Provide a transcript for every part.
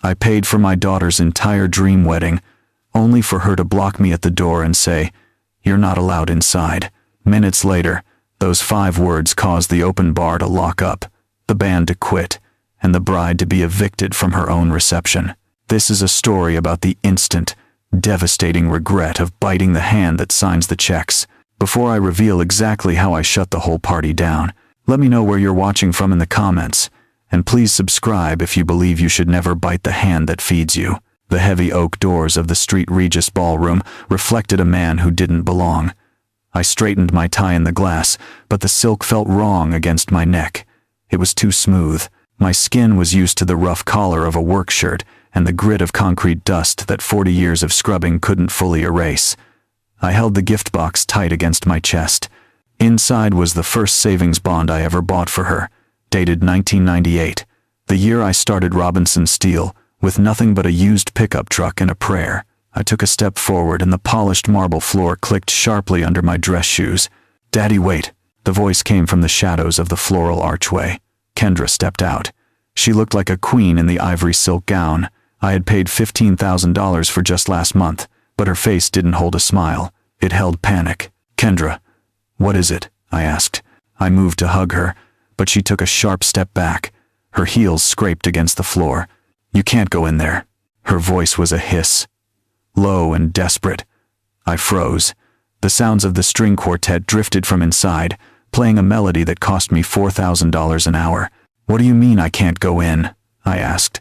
I paid for my daughter's entire dream wedding, only for her to block me at the door and say, "You're not allowed inside." Minutes later, those 5 words caused the open bar to lock up, the band to quit, and the bride to be evicted from her own reception. This is a story about the instant, devastating regret of biting the hand that signs the checks. Before I reveal exactly how I shut the whole party down, let me know where you're watching from in the comments, and please subscribe if you believe you should never bite the hand that feeds you. The heavy oak doors of the St. Regis ballroom reflected a man who didn't belong. I straightened my tie in the glass, but the silk felt wrong against my neck. It was too smooth. My skin was used to the rough collar of a work shirt and the grit of concrete dust that 40 years of scrubbing couldn't fully erase. I held the gift box tight against my chest. Inside was the first savings bond I ever bought for her, dated 1998, the year I started Robinson Steel, with nothing but a used pickup truck and a prayer. I took a step forward and the polished marble floor clicked sharply under my dress shoes. "Daddy, wait." The voice came from the shadows of the floral archway. Kendra stepped out. She looked like a queen in the ivory silk gown I had paid $15,000 for just last month, but her face didn't hold a smile. It held panic. "Kendra, what is it?" I asked. I moved to hug her, but she took a sharp step back. Her heels scraped against the floor. "You can't go in there." Her voice was a hiss, low and desperate. I froze. The sounds of the string quartet drifted from inside, playing a melody that cost me $4,000 an hour. "What do you mean I can't go in?" I asked.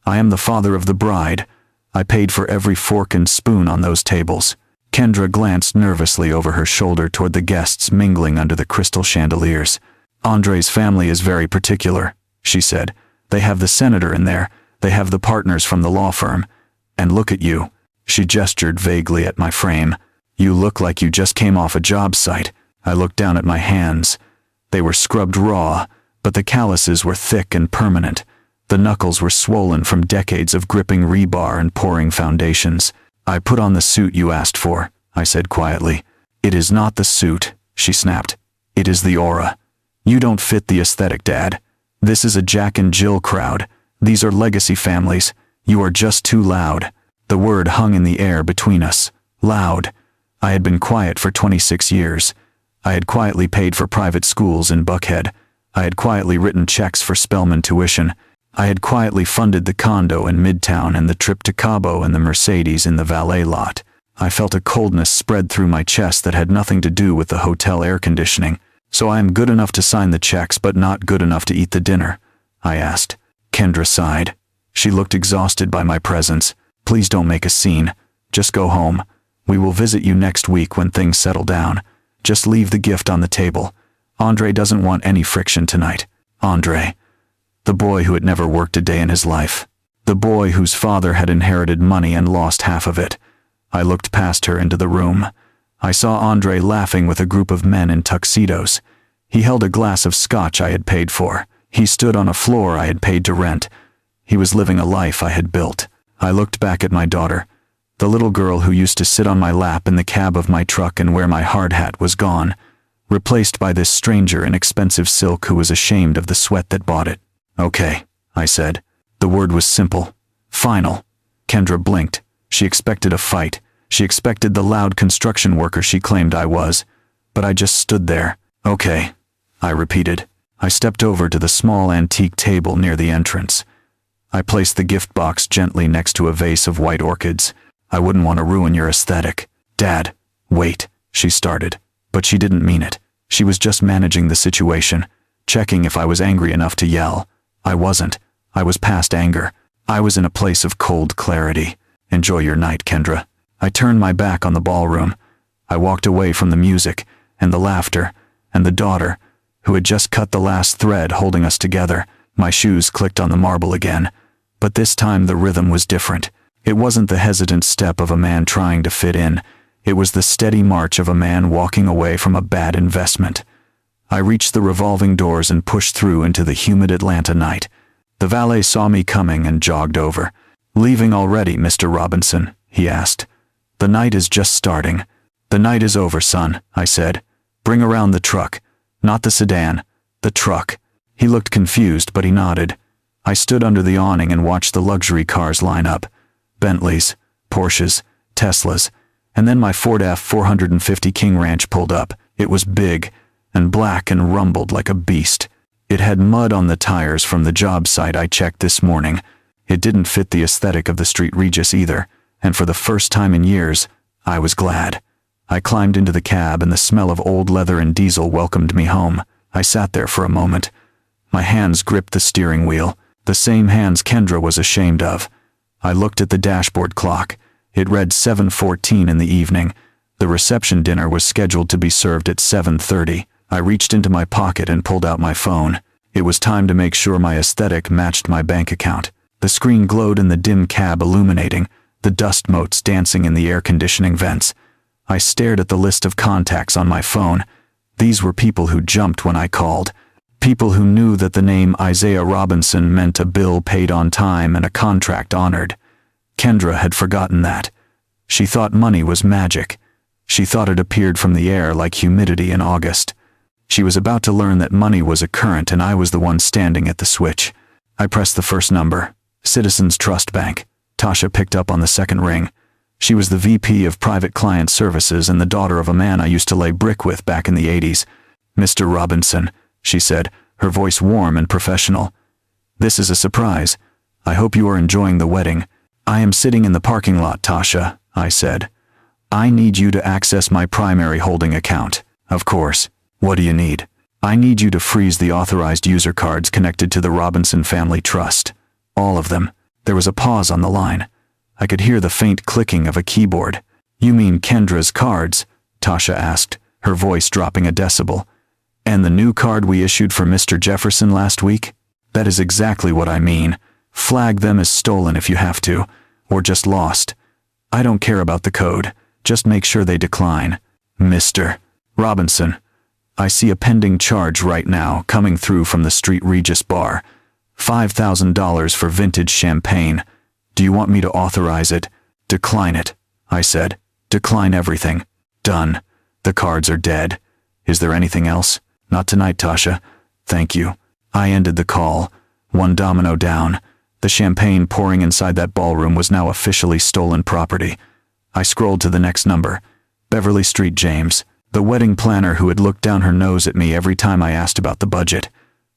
"I am the father of the bride. I paid for every fork and spoon on those tables." Kendra glanced nervously over her shoulder toward the guests mingling under the crystal chandeliers. "Andre's family is very particular," she said. "They have the senator in there. They have the partners from the law firm. And look at you." She gestured vaguely at my frame. "You look like you just came off a job site." I looked down at my hands. They were scrubbed raw, but the calluses were thick and permanent. The knuckles were swollen from decades of gripping rebar and pouring foundations. "I put on the suit you asked for," I said quietly. "It is not the suit," she snapped. "It is the aura. You don't fit the aesthetic, Dad. This is a Jack and Jill crowd. These are legacy families. You are just too loud." The word hung in the air between us. Loud. I had been quiet for 26 years. I had quietly paid for private schools in Buckhead. I had quietly written checks for Spelman tuition. I had quietly funded the condo in Midtown and the trip to Cabo and the Mercedes in the valet lot. I felt a coldness spread through my chest that had nothing to do with the hotel air conditioning. "So I am good enough to sign the checks but not good enough to eat the dinner?" I asked. Kendra sighed. She looked exhausted by my presence. "Please don't make a scene. Just go home. We will visit you next week when things settle down. Just leave the gift on the table. Andre doesn't want any friction tonight." Andre. The boy who had never worked a day in his life. The boy whose father had inherited money and lost half of it. I looked past her into the room. I saw Andre laughing with a group of men in tuxedos. He held a glass of scotch I had paid for. He stood on a floor I had paid to rent. He was living a life I had built. I looked back at my daughter. The little girl who used to sit on my lap in the cab of my truck and wear my hard hat was gone, replaced by this stranger in expensive silk who was ashamed of the sweat that bought it. "Okay," I said. The word was simple. Final. Kendra blinked. She expected a fight. She expected the loud construction worker she claimed I was. But I just stood there. "Okay," I repeated. I stepped over to the small antique table near the entrance. I placed the gift box gently next to a vase of white orchids. "I wouldn't want to ruin your aesthetic." "Dad, wait," she started. But she didn't mean it. She was just managing the situation, checking if I was angry enough to yell. I wasn't. I was past anger. I was in a place of cold clarity. "Enjoy your night, Kendra." I turned my back on the ballroom. I walked away from the music, and the laughter, and the daughter, who had just cut the last thread holding us together. My shoes clicked on the marble again. But this time the rhythm was different. It wasn't the hesitant step of a man trying to fit in. It was the steady march of a man walking away from a bad investment. I reached the revolving doors and pushed through into the humid Atlanta night. The valet saw me coming and jogged over. "Leaving already, Mr. Robinson?" he asked. "The night is just starting." "The night is over, son," I said. "Bring around the truck. Not the sedan. The truck." He looked confused, but he nodded. I stood under the awning and watched the luxury cars line up. Bentleys, Porsches, Teslas, and then my Ford F-450 King Ranch pulled up. It was big and black and rumbled like a beast. It had mud on the tires from the job site I checked this morning. It didn't fit the aesthetic of the Street Regis either, and for the first time in years, I was glad. I climbed into the cab and the smell of old leather and diesel welcomed me home. I sat there for a moment. My hands gripped the steering wheel, the same hands Kendra was ashamed of. I looked at the dashboard clock. It read 7:14 in the evening. The reception dinner was scheduled to be served at 7:30. I reached into my pocket and pulled out my phone. It was time to make sure my aesthetic matched my bank account. The screen glowed in the dim cab illuminating, the dust motes dancing in the air conditioning vents. I stared at the list of contacts on my phone. These were people who jumped when I called. People who knew that the name Isaiah Robinson meant a bill paid on time and a contract honored. Kendra had forgotten that. She thought money was magic. She thought it appeared from the air like humidity in August. She was about to learn that money was a current and I was the one standing at the switch. I pressed the first number. Citizens Trust Bank. Tasha picked up on the second ring. She was the VP of Private Client Services and the daughter of a man I used to lay brick with back in the 80s. "Mr. Robinson," she said, her voice warm and professional. "This is a surprise. I hope you are enjoying the wedding." "I am sitting in the parking lot, Tasha," I said. "I need you to access my primary holding account." "Of course. What do you need?" "I need you to freeze the authorized user cards connected to the Robinson Family Trust. All of them." There was a pause on the line. I could hear the faint clicking of a keyboard. "You mean Kendra's cards?" Tasha asked, her voice dropping a decibel. "And the new card we issued for Mr. Jefferson last week?" "That is exactly what I mean. Flag them as stolen if you have to, or just lost. I don't care about the code. Just make sure they decline." "Mr. Robinson, I see a pending charge right now coming through from the Street Regis bar. $5,000 for vintage champagne. Do you want me to authorize it?" "Decline it," I said. "Decline everything." "Done. The cards are dead. Is there anything else?" "Not tonight, Tasha. Thank you." I ended the call, one domino down. The champagne pouring inside that ballroom was now officially stolen property. I scrolled to the next number. Beverly Street James, the wedding planner who had looked down her nose at me every time I asked about the budget.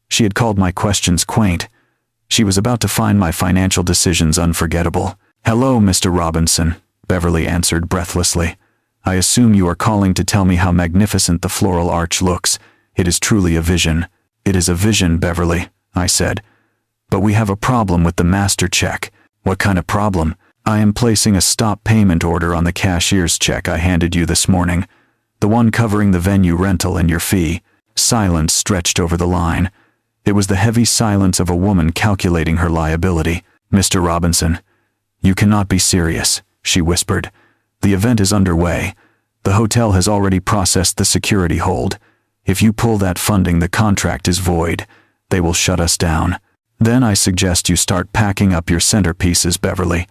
She had called my questions quaint. She was about to find my financial decisions unforgettable. "Hello, Mr. Robinson," Beverly answered breathlessly. "I assume you are calling to tell me how magnificent the floral arch looks. It is truly a vision." "It is a vision, Beverly," I said. "But we have a problem with the master check." "What kind of problem?" "I am placing a stop payment order on the cashier's check I handed you this morning. The one covering the venue rental and your fee." Silence stretched over the line. It was the heavy silence of a woman calculating her liability. "Mr. Robinson, you cannot be serious," she whispered. "The event is underway. The hotel has already processed the security hold. If you pull that funding, the contract is void. They will shut us down. Then I suggest you start packing up your centerpieces, Beverly.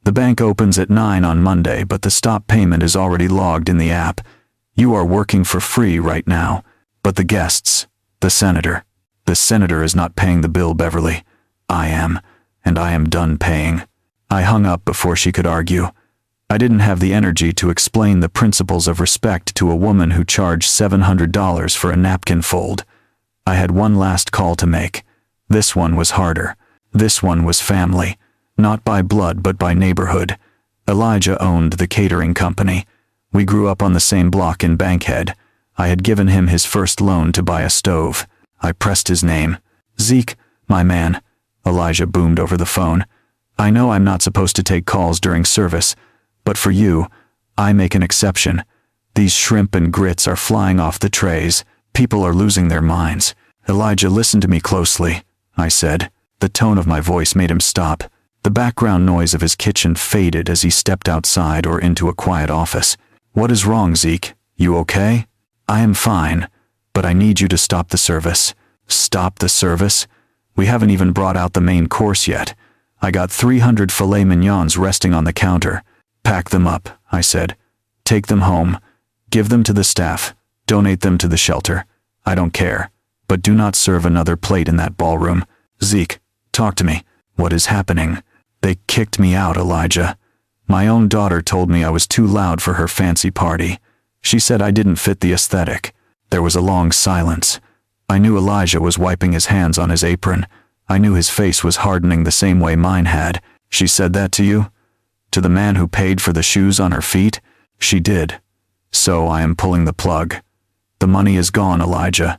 The bank opens at 9 on Monday, but the stop payment is already logged in the app. You are working for free right now. But the guests, the senator. The senator is not paying the bill, Beverly. I am, and I am done paying." I hung up before she could argue. I didn't have the energy to explain the principles of respect to a woman who charged $700 for a napkin fold. I had one last call to make. This one was harder. This one was family. Not by blood but by neighborhood. Elijah owned the catering company. We grew up on the same block in Bankhead. I had given him his first loan to buy a stove. I pressed his name. "Zeke, my man," Elijah boomed over the phone. "I know I'm not supposed to take calls during service, but for you, I make an exception. These shrimp and grits are flying off the trays. People are losing their minds." "Elijah, listen to me closely," I said. The tone of my voice made him stop. The background noise of his kitchen faded as he stepped outside or into a quiet office. "What is wrong, Zeke? You okay?" "I am fine, but I need you to stop the service." "Stop the service? We haven't even brought out the main course yet. I got 300 filet mignons resting on the counter." "Pack them up," I said. "Take them home. Give them to the staff. Donate them to the shelter. I don't care. But do not serve another plate in that ballroom." "Zeke, Talk to me. What is happening? They kicked me out, Elijah. My own daughter told me I was too loud for her fancy party. She said I didn't fit the aesthetic. There was a long silence. I knew Elijah was wiping his hands on his apron. I knew his face was hardening the same way mine had. She said that to you? To the man who paid for the shoes on her feet? She did. So I am pulling the plug. The money is gone, Elijah.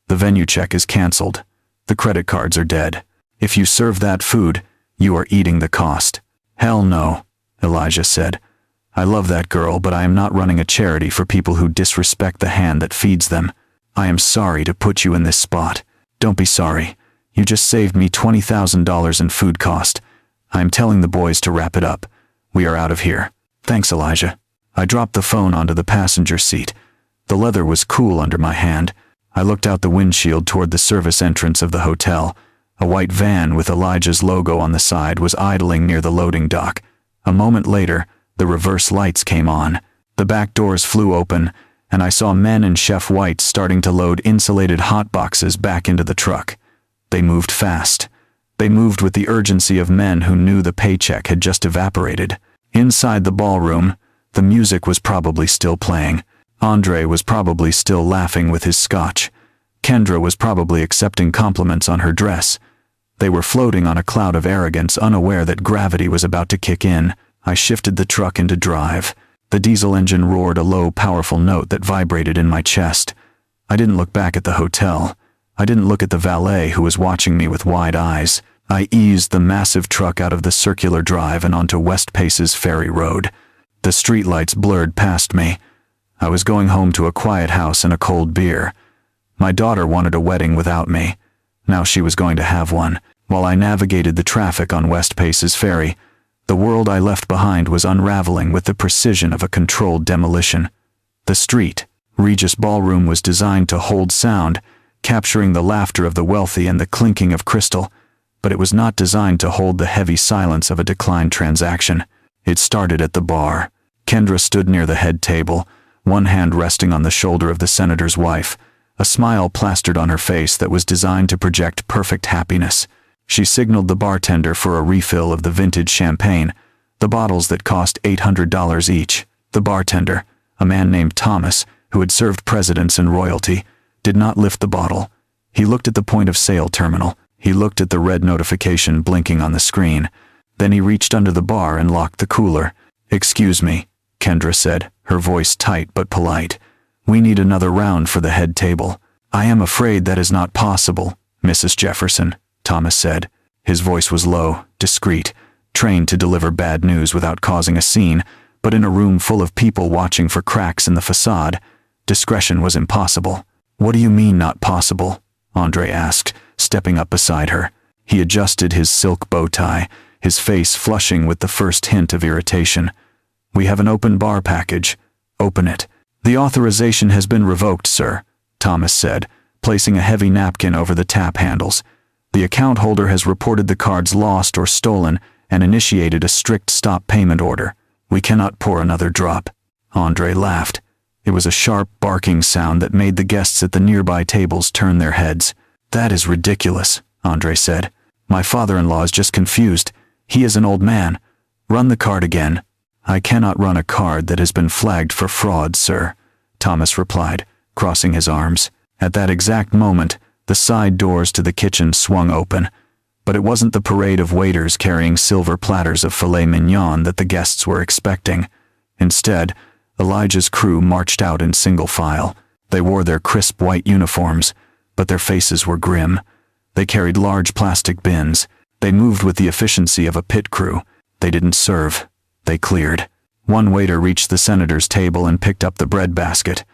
The venue check is canceled. The credit cards are dead. If you serve that food, you are eating the cost. Hell no, Elijah said. I love that girl, but I am not running a charity for people who disrespect the hand that feeds them. I am sorry to put you in this spot. Don't be sorry. You just saved me $20,000 in food cost. I am telling the boys to wrap it up. We are out of here. Thanks, Elijah. I dropped the phone onto the passenger seat. The leather was cool under my hand. I looked out the windshield toward the service entrance of the hotel. A white van with Elijah's logo on the side was idling near the loading dock. A moment later, the reverse lights came on. The back doors flew open, and I saw men in chef whites starting to load insulated hot boxes back into the truck. They moved fast. They moved with the urgency of men who knew the paycheck had just evaporated. Inside the ballroom, the music was probably still playing. Andre was probably still laughing with his scotch. Kendra was probably accepting compliments on her dress. They were floating on a cloud of arrogance, unaware that gravity was about to kick in. I shifted the truck into drive. The diesel engine roared a low, powerful note that vibrated in my chest. I didn't look back at the hotel. I didn't look at the valet who was watching me with wide eyes. I eased the massive truck out of the circular drive and onto West Pace's Ferry Road. The streetlights blurred past me. I was going home to a quiet house and a cold beer. My daughter wanted a wedding without me. Now she was going to have one. While I navigated the traffic on West Pace's ferry, the world I left behind was unraveling with the precision of a controlled demolition. The street, Regis Ballroom, was designed to hold sound, capturing the laughter of the wealthy and the clinking of crystal, but it was not designed to hold the heavy silence of a declined transaction. It started at the bar. Kendra stood near the head table, one hand resting on the shoulder of the senator's wife, a smile plastered on her face that was designed to project perfect happiness. She signaled the bartender for a refill of the vintage champagne, the bottles that cost $800 each. The bartender, a man named Thomas, who had served presidents and royalty, did not lift the bottle. He looked at the point-of-sale terminal. He looked at the red notification blinking on the screen. Then he reached under the bar and locked the cooler. "Excuse me," Kendra said, her voice tight but polite. "We need another round for the head table." "I am afraid that is not possible, Mrs. Jefferson," Thomas said. His voice was low, discreet, trained to deliver bad news without causing a scene, but in a room full of people watching for cracks in the facade, discretion was impossible. "What do you mean not possible?" Andre asked, stepping up beside her. He adjusted his silk bow tie, his face flushing with the first hint of irritation. "We have an open bar package. Open it." "The authorization has been revoked, sir," Thomas said, placing a heavy napkin over the tap handles. "The account holder has reported the cards lost or stolen and initiated a strict stop payment order. We cannot pour another drop." Andre laughed. It was a sharp, barking sound that made the guests at the nearby tables turn their heads. "That is ridiculous," Andre said. "My father-in-law is just confused. He is an old man. Run the card again." "I cannot run a card that has been flagged for fraud, sir," Thomas replied, crossing his arms. At that exact moment, the side doors to the kitchen swung open. But it wasn't the parade of waiters carrying silver platters of filet mignon that the guests were expecting. Instead, Elijah's crew marched out in single file. They wore their crisp white uniforms, but their faces were grim. They carried large plastic bins. They moved with the efficiency of a pit crew. They didn't serve. They cleared. One waiter reached the senator's table and picked up the bread basket.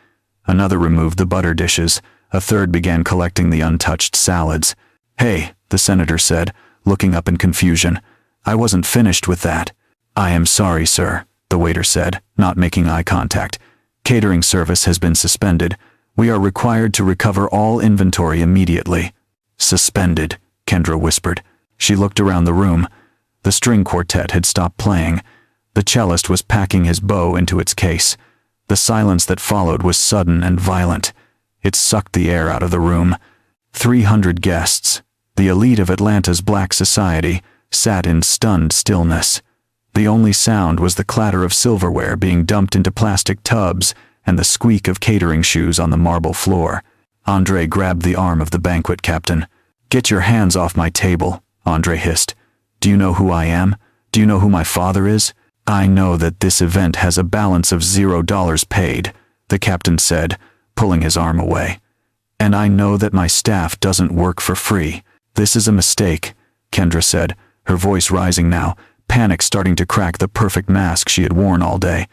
Another removed the butter dishes. A third began collecting the untouched salads. "Hey," the senator said, looking up in confusion. "I wasn't finished with that." "I am sorry, sir," the waiter said, not making eye contact. "Catering service has been suspended. We are required to recover all inventory immediately." "Suspended," Kendra whispered. She looked around the room. The string quartet had stopped playing. The cellist was packing his bow into its case. The silence that followed was sudden and violent. It sucked the air out of the room. 300 guests. The elite of Atlanta's black society sat in stunned stillness. The only sound was the clatter of silverware being dumped into plastic tubs and the squeak of catering shoes on the marble floor. Andre grabbed the arm of the banquet captain. "Get your hands off my table," Andre hissed. "Do you know who I am? Do you know who my father is?" "I know that this event has a balance of $0 paid," the captain said, pulling his arm away. "And I know that my staff doesn't work for free." "This is a mistake," Kendra said, her voice rising now, panic starting to crack the perfect mask she had worn all day.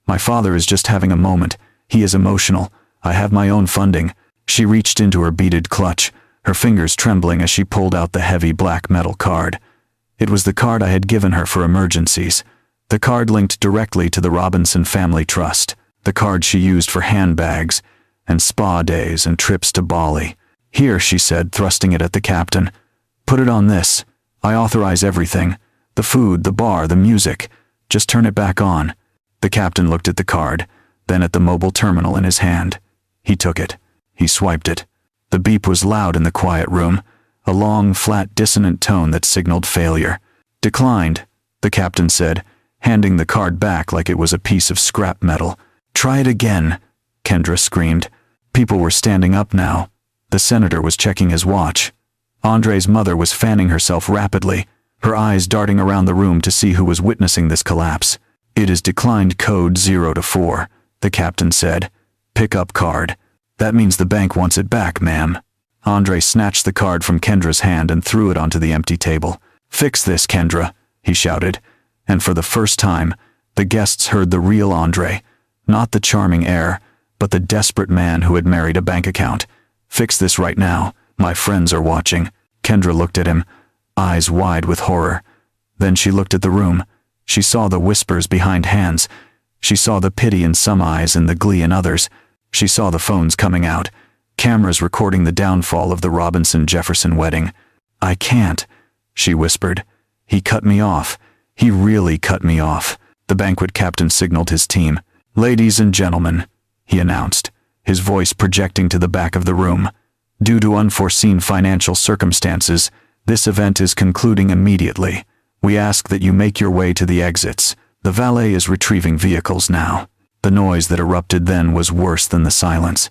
"My father is just having a moment. He is emotional. I have my own funding." She reached into her beaded clutch, her fingers trembling as she pulled out the heavy black metal card. It was the card I had given her for emergencies. The card linked directly to the Robinson Family Trust. The card she used for handbags and spa days and trips to Bali. "Here," she said, thrusting it at the captain. "Put it on this. I authorize everything. The food, the bar, the music. Just turn it back on." The captain looked at the card, then at the mobile terminal in his hand. He took it. He swiped it. The beep was loud in the quiet room, a long, flat, dissonant tone that signaled failure. "Declined," the captain said, handing the card back like it was a piece of scrap metal. "Try it again," Kendra screamed. People were standing up now. The senator was checking his watch. Andre's mother was fanning herself rapidly, her eyes darting around the room to see who was witnessing this collapse. "It is declined code 0 to 4, the captain said. "Pick up card." "That means the bank wants it back, ma'am." Andre snatched the card from Kendra's hand and threw it onto the empty table. "Fix this, Kendra," he shouted. And for the first time, the guests heard the real Andre, not the charming heir, but the desperate man who had married a bank account. "Fix this right now. My friends are watching." Kendra looked at him, eyes wide with horror. Then she looked at the room. She saw the whispers behind hands. She saw the pity in some eyes and the glee in others. She saw the phones coming out, cameras recording the downfall of the Robinson-Jefferson wedding. "I can't," she whispered. "He cut me off. He really cut me off." The banquet captain signaled his team. "Ladies and gentlemen," he announced, his voice projecting to the back of the room. "Due to unforeseen financial circumstances, this event is concluding immediately. We ask that you make your way to the exits. The valet is retrieving vehicles now." The noise that erupted then was worse than the silence.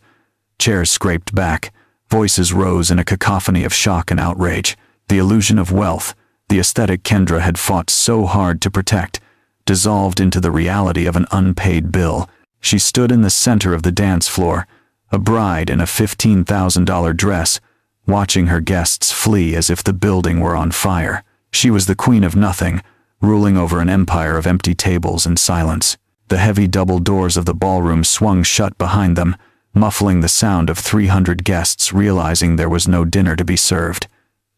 Chairs scraped back, voices rose in a cacophony of shock and outrage. The illusion of wealth, the aesthetic Kendra had fought so hard to protect, dissolved into the reality of an unpaid bill. She stood in the center of the dance floor, a bride in a $15,000 dress, watching her guests flee as if the building were on fire. She was the queen of nothing, ruling over an empire of empty tables and silence. The heavy double doors of the ballroom swung shut behind them, muffling the sound of 300 guests realizing there was no dinner to be served.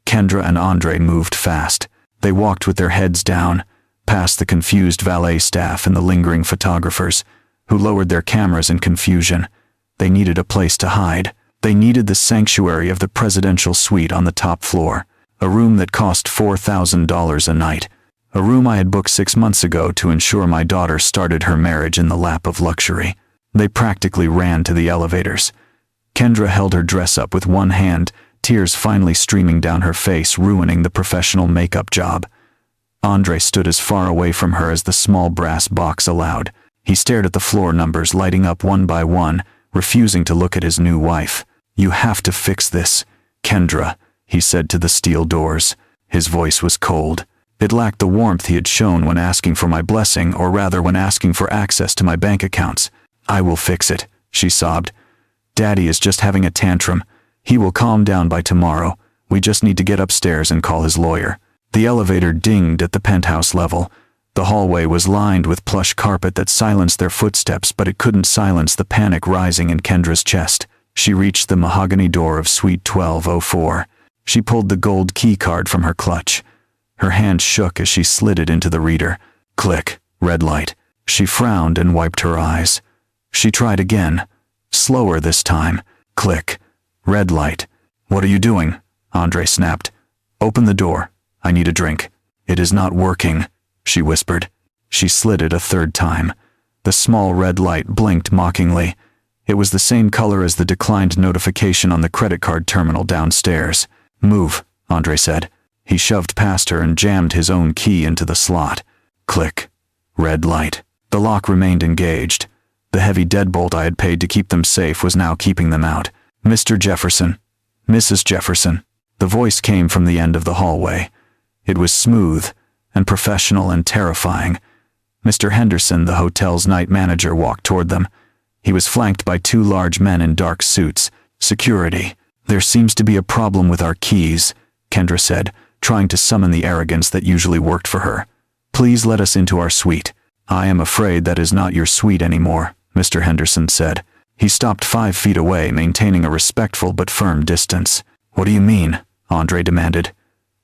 Kendra and Andre moved fast. They walked with their heads down, past the confused valet staff and the lingering photographers, who lowered their cameras in confusion. They needed a place to hide. They needed the sanctuary of the presidential suite on the top floor, a room that cost $4,000 a night. A room I had booked 6 months ago to ensure my daughter started her marriage in the lap of luxury. They practically ran to the elevators. Kendra held her dress up with one hand, tears finally streaming down her face, ruining the professional makeup job. Andre stood as far away from her as the small brass box allowed. He stared at the floor numbers lighting up one by one, refusing to look at his new wife. "You have to fix this, Kendra," he said to the steel doors. His voice was cold. It lacked the warmth he had shown when asking for my blessing, or rather when asking for access to my bank accounts. "I will fix it," she sobbed. "Daddy is just having a tantrum. He will calm down by tomorrow. We just need to get upstairs and call his lawyer." The elevator dinged at the penthouse level. The hallway was lined with plush carpet that silenced their footsteps, but it couldn't silence the panic rising in Kendra's chest. She reached the mahogany door of Suite 1204. She pulled the gold key card from her clutch. Her hand shook as she slid it into the reader. Click, red light. She frowned and wiped her eyes. She tried again, slower this time. Click, red light. "What are you doing?" Andre snapped. "Open the door. I need a drink." "It is not working," she whispered. She slid it a third time. The small red light blinked mockingly. It was the same color as the declined notification on the credit card terminal downstairs. "Move," Andre said. He shoved past her and jammed his own key into the slot. Click. Red light. The lock remained engaged. The heavy deadbolt I had paid to keep them safe was now keeping them out. Mr. Jefferson. Mrs. Jefferson. The voice came from the end of the hallway. It was smooth and professional and terrifying. Mr. Henderson, the hotel's night manager, walked toward them. He was flanked by two large men in dark suits. Security. There seems to be a problem with our keys, Kendra said, trying to summon the arrogance that usually worked for her. Please let us into our suite. I am afraid that is not your suite anymore, Mr. Henderson said. He stopped 5 feet away, maintaining a respectful but firm distance. What do you mean? Andre demanded.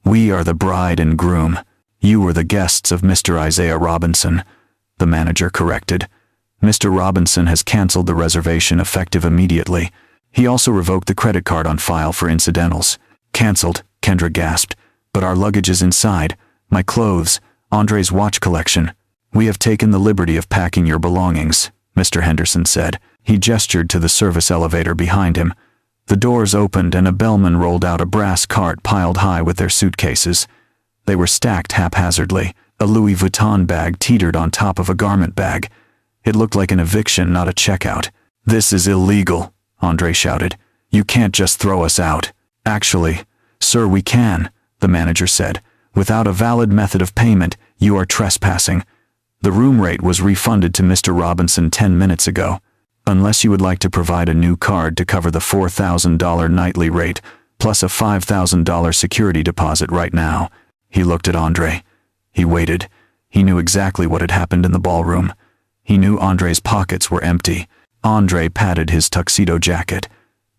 We are the bride and groom. You were the guests of Mr. Isaiah Robinson, the manager corrected. Mr. Robinson has canceled the reservation effective immediately. He also revoked the credit card on file for incidentals. Canceled, Kendra gasped. But our luggage is inside. My clothes, Andre's watch collection. We have taken the liberty of packing your belongings, Mr. Henderson said. He gestured to the service elevator behind him. The doors opened and a bellman rolled out a brass cart piled high with their suitcases. They were stacked haphazardly. A Louis Vuitton bag teetered on top of a garment bag. It looked like an eviction, not a checkout. This is illegal, Andre shouted. You can't just throw us out. Actually, sir, we can, the manager said. Without a valid method of payment, you are trespassing. The room rate was refunded to Mr. Robinson 10 minutes ago. Unless you would like to provide a new card to cover the $4,000 nightly rate, plus a $5,000 security deposit right now. He looked at Andre. He waited. He knew exactly what had happened in the ballroom. He knew Andre's pockets were empty. Andre patted his tuxedo jacket.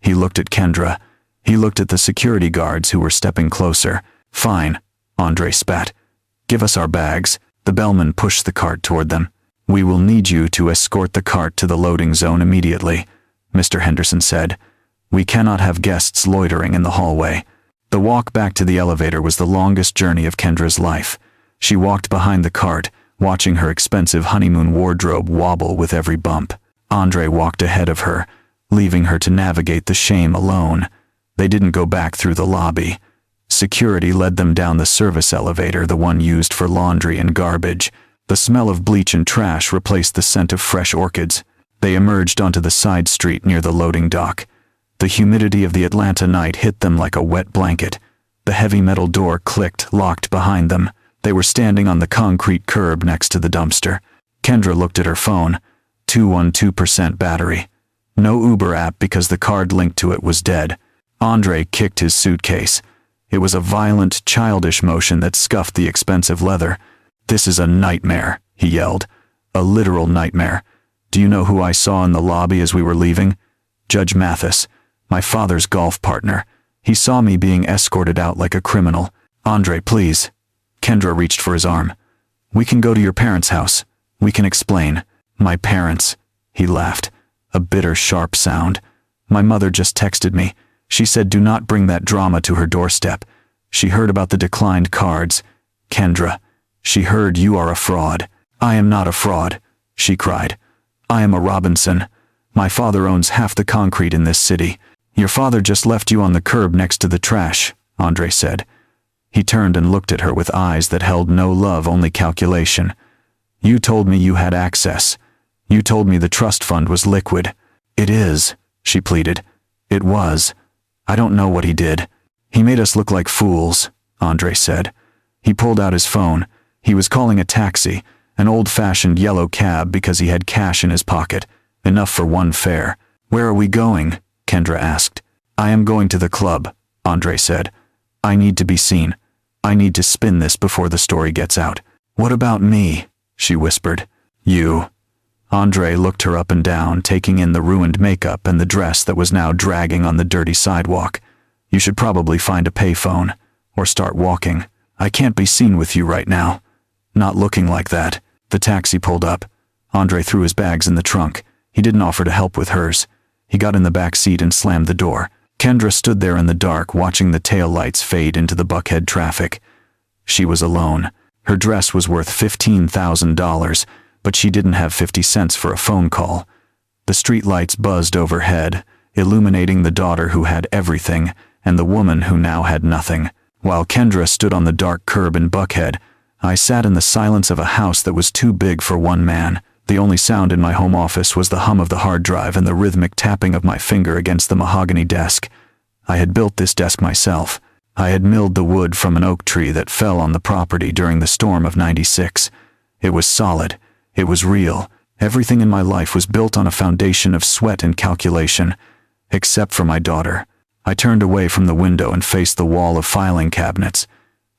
He looked at Kendra. He looked at the security guards who were stepping closer. Fine, Andre spat. Give us our bags. The bellman pushed the cart toward them. We will need you to escort the cart to the loading zone immediately, Mr. Henderson said. We cannot have guests loitering in the hallway. The walk back to the elevator was the longest journey of Kendra's life. She walked behind the cart, watching her expensive honeymoon wardrobe wobble with every bump. Andre walked ahead of her, leaving her to navigate the shame alone. They didn't go back through the lobby. Security led them down the service elevator, the one used for laundry and garbage. The smell of bleach and trash replaced the scent of fresh orchids. They emerged onto the side street near the loading dock. The humidity of the Atlanta night hit them like a wet blanket. The heavy metal door clicked, locked behind them. They were standing on the concrete curb next to the dumpster. Kendra looked at her phone. 212% battery. No Uber app because the card linked to it was dead. Andre kicked his suitcase. It was a violent, childish motion that scuffed the expensive leather. This is a nightmare, he yelled. A literal nightmare. Do you know who I saw in the lobby as we were leaving? Judge Mathis, my father's golf partner. He saw me being escorted out like a criminal. Andre, please. Kendra reached for his arm. We can go to your parents' house. We can explain. My parents. He laughed. A bitter, sharp sound. My mother just texted me. She said do not bring that drama to her doorstep. She heard about the declined cards. Kendra. She heard you are a fraud. I am not a fraud, she cried. I am a Robinson. My father owns half the concrete in this city. Your father just left you on the curb next to the trash, Andre said. He turned and looked at her with eyes that held no love, only calculation. You told me you had access. You told me the trust fund was liquid. It is, she pleaded. It was. I don't know what he did. He made us look like fools, Andre said. He pulled out his phone. He was calling a taxi, an old-fashioned yellow cab because he had cash in his pocket, enough for one fare. Where are we going? Kendra asked. I am going to the club, Andre said. I need to be seen. I need to spin this before the story gets out. What about me? She whispered. You. Andre looked her up and down, taking in the ruined makeup and the dress that was now dragging on the dirty sidewalk. You should probably find a payphone, or start walking. I can't be seen with you right now. Not looking like that. The taxi pulled up. Andre threw his bags in the trunk. He didn't offer to help with hers. He got in the back seat and slammed the door. Kendra stood there in the dark, watching the taillights fade into the Buckhead traffic. She was alone. Her dress was worth $15,000, but she didn't have 50 cents for a phone call. The streetlights buzzed overhead, illuminating the daughter who had everything and the woman who now had nothing. While Kendra stood on the dark curb in Buckhead, I sat in the silence of a house that was too big for one man. The only sound in my home office was the hum of the hard drive and the rhythmic tapping of my finger against the mahogany desk. I had built this desk myself. I had milled the wood from an oak tree that fell on the property during the storm of '96. It was solid. It was real. Everything in my life was built on a foundation of sweat and calculation, except for my daughter. I turned away from the window and faced the wall of filing cabinets.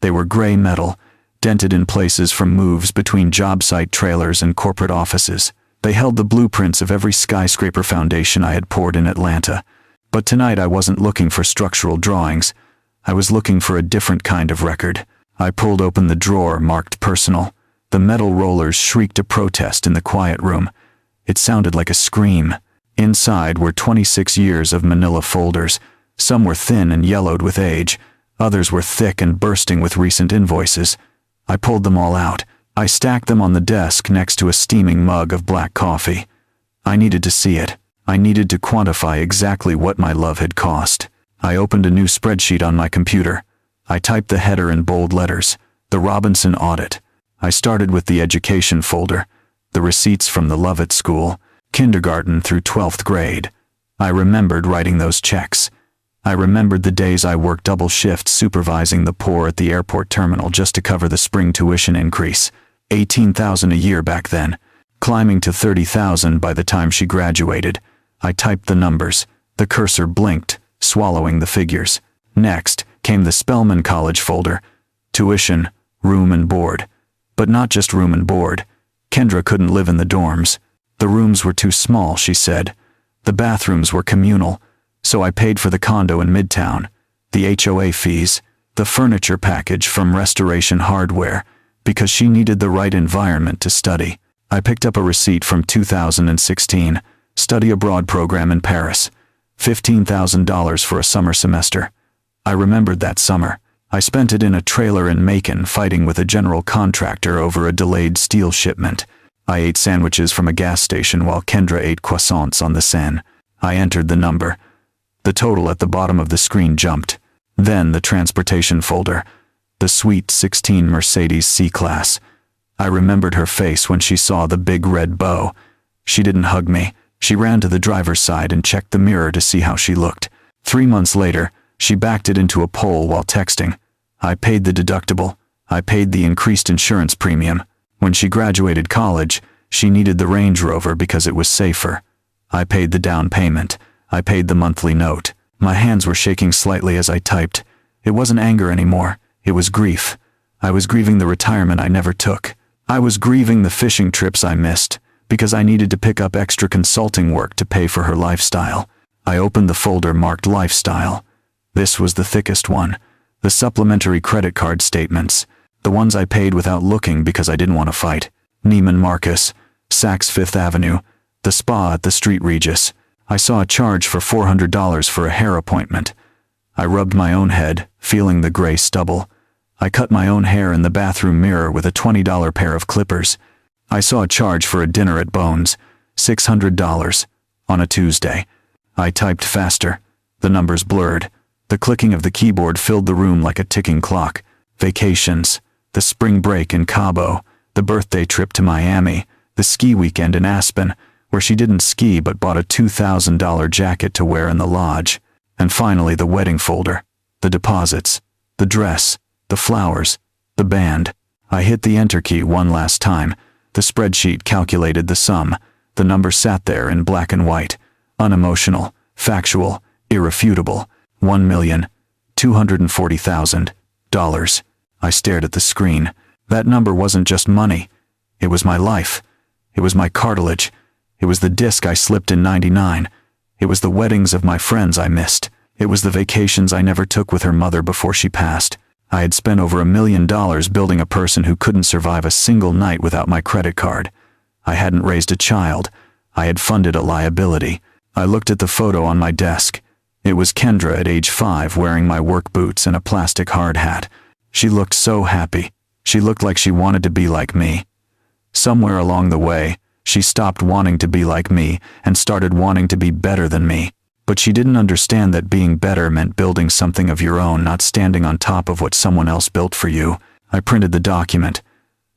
They were gray metal, dented in places from moves between job site trailers and corporate offices. They held the blueprints of every skyscraper foundation I had poured in Atlanta. But tonight I wasn't looking for structural drawings. I was looking for a different kind of record. I pulled open the drawer marked personal. The metal rollers shrieked a protest in the quiet room. It sounded like a scream. Inside were 26 years of manila folders. Some were thin and yellowed with age. Others were thick and bursting with recent invoices. I pulled them all out. I stacked them on the desk next to a steaming mug of black coffee. I needed to see it. I needed to quantify exactly what my love had cost. I opened a new spreadsheet on my computer. I typed the header in bold letters, the Robinson audit. I started with the education folder, the receipts from the Lovett School, kindergarten through 12th grade. I remembered writing those checks. I remembered the days I worked double shifts supervising the poor at the airport terminal just to cover the spring tuition increase, $18,000 a year back then, climbing to $30,000 by the time she graduated. I typed the numbers. The cursor blinked, swallowing the figures. Next came the Spelman College folder. Tuition, room and board. But not just room and board. Kendra couldn't live in the dorms. The rooms were too small, she said. The bathrooms were communal. So I paid for the condo in Midtown, the HOA fees, the furniture package from Restoration Hardware, because she needed the right environment to study. I picked up a receipt from 2016, study abroad program in Paris, $15,000 for a summer semester. I remembered that summer. I spent it in a trailer in Macon fighting with a general contractor over a delayed steel shipment. I ate sandwiches from a gas station while Kendra ate croissants on the Seine. I entered the number. The total at the bottom of the screen jumped. Then the transportation folder. The sweet 16 Mercedes C-Class. I remembered her face when she saw the big red bow. She didn't hug me. She ran to the driver's side and checked the mirror to see how she looked. 3 months later, she backed it into a pole while texting. I paid the deductible. I paid the increased insurance premium. When she graduated college, she needed the Range Rover because it was safer. I paid the down payment. I paid the monthly note. My hands were shaking slightly as I typed. It wasn't anger anymore. It was grief. I was grieving the retirement I never took. I was grieving the fishing trips I missed, because I needed to pick up extra consulting work to pay for her lifestyle. I opened the folder marked Lifestyle. This was the thickest one. The supplementary credit card statements. The ones I paid without looking because I didn't want to fight. Neiman Marcus, Saks Fifth Avenue, the spa at the Street Regis. I saw a charge for $400 for a hair appointment. I rubbed my own head, feeling the gray stubble. I cut my own hair in the bathroom mirror with a $20 pair of clippers. I saw a charge for a dinner at Bones, $600, on a Tuesday. I typed faster. The numbers blurred. The clicking of the keyboard filled the room like a ticking clock. Vacations, the spring break in Cabo, the birthday trip to Miami, the ski weekend in Aspen, where she didn't ski but bought a $2,000 jacket to wear in the lodge. And finally the wedding folder, the deposits, the dress, the flowers, the band. I hit the enter key one last time. The spreadsheet calculated the sum. The number sat there in black and white, unemotional, factual, irrefutable. $1,240,000. I stared at the screen. That number wasn't just money. It was my life. It was my cartilage. It was the disc I slipped in '99. It was the weddings of my friends I missed. It was the vacations I never took with her mother before she passed. I had spent over $1 million building a person who couldn't survive a single night without my credit card. I hadn't raised a child. I had funded a liability. I looked at the photo on my desk. It was Kendra at age 5 wearing my work boots and a plastic hard hat. She looked so happy. She looked like she wanted to be like me. Somewhere along the way, she stopped wanting to be like me and started wanting to be better than me. But she didn't understand that being better meant building something of your own, not standing on top of what someone else built for you. I printed the document.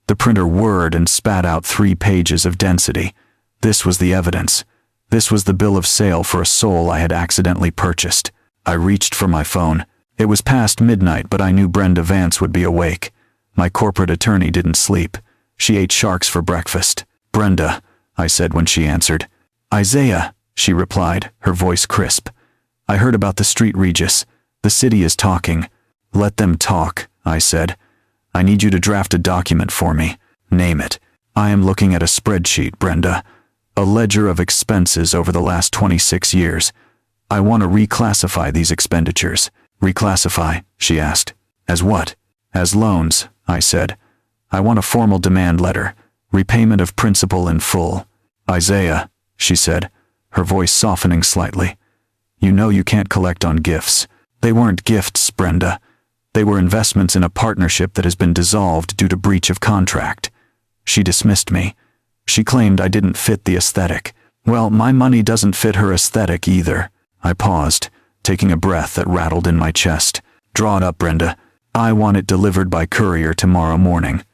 The printer whirred and spat out 3 pages of density. This was the evidence. This was the bill of sale for a soul I had accidentally purchased. I reached for my phone. It was past midnight, but I knew Brenda Vance would be awake. My corporate attorney didn't sleep. She ate sharks for breakfast. "Brenda," I said when she answered. "Isaiah," she replied, her voice crisp. "I heard about the Street Regis. The city is talking." "Let them talk," I said. "I need you to draft a document for me. Name it." "I am looking at a spreadsheet, Brenda. A ledger of expenses over the last 26 years. I want to reclassify these expenditures." "Reclassify?" she asked. "As what?" "As loans," I said. "I want a formal demand letter. Repayment of principal in full." "Isaiah," she said, her voice softening slightly. "You know you can't collect on gifts." "They weren't gifts, Brenda. They were investments in a partnership that has been dissolved due to breach of contract." She dismissed me. She claimed I didn't fit the aesthetic. Well, my money doesn't fit her aesthetic either. I paused, taking a breath that rattled in my chest. "Draw it up, Brenda. I want it delivered by courier tomorrow morning.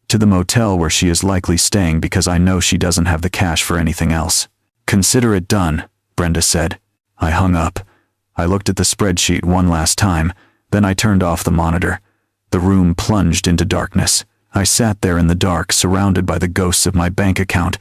To the motel where she is likely staying, because I know she doesn't have the cash for anything else." "Consider it done," Brenda said. I hung up. I looked at the spreadsheet one last time, then I turned off the monitor. The room plunged into darkness. I sat there in the dark, surrounded by the ghosts of my bank account,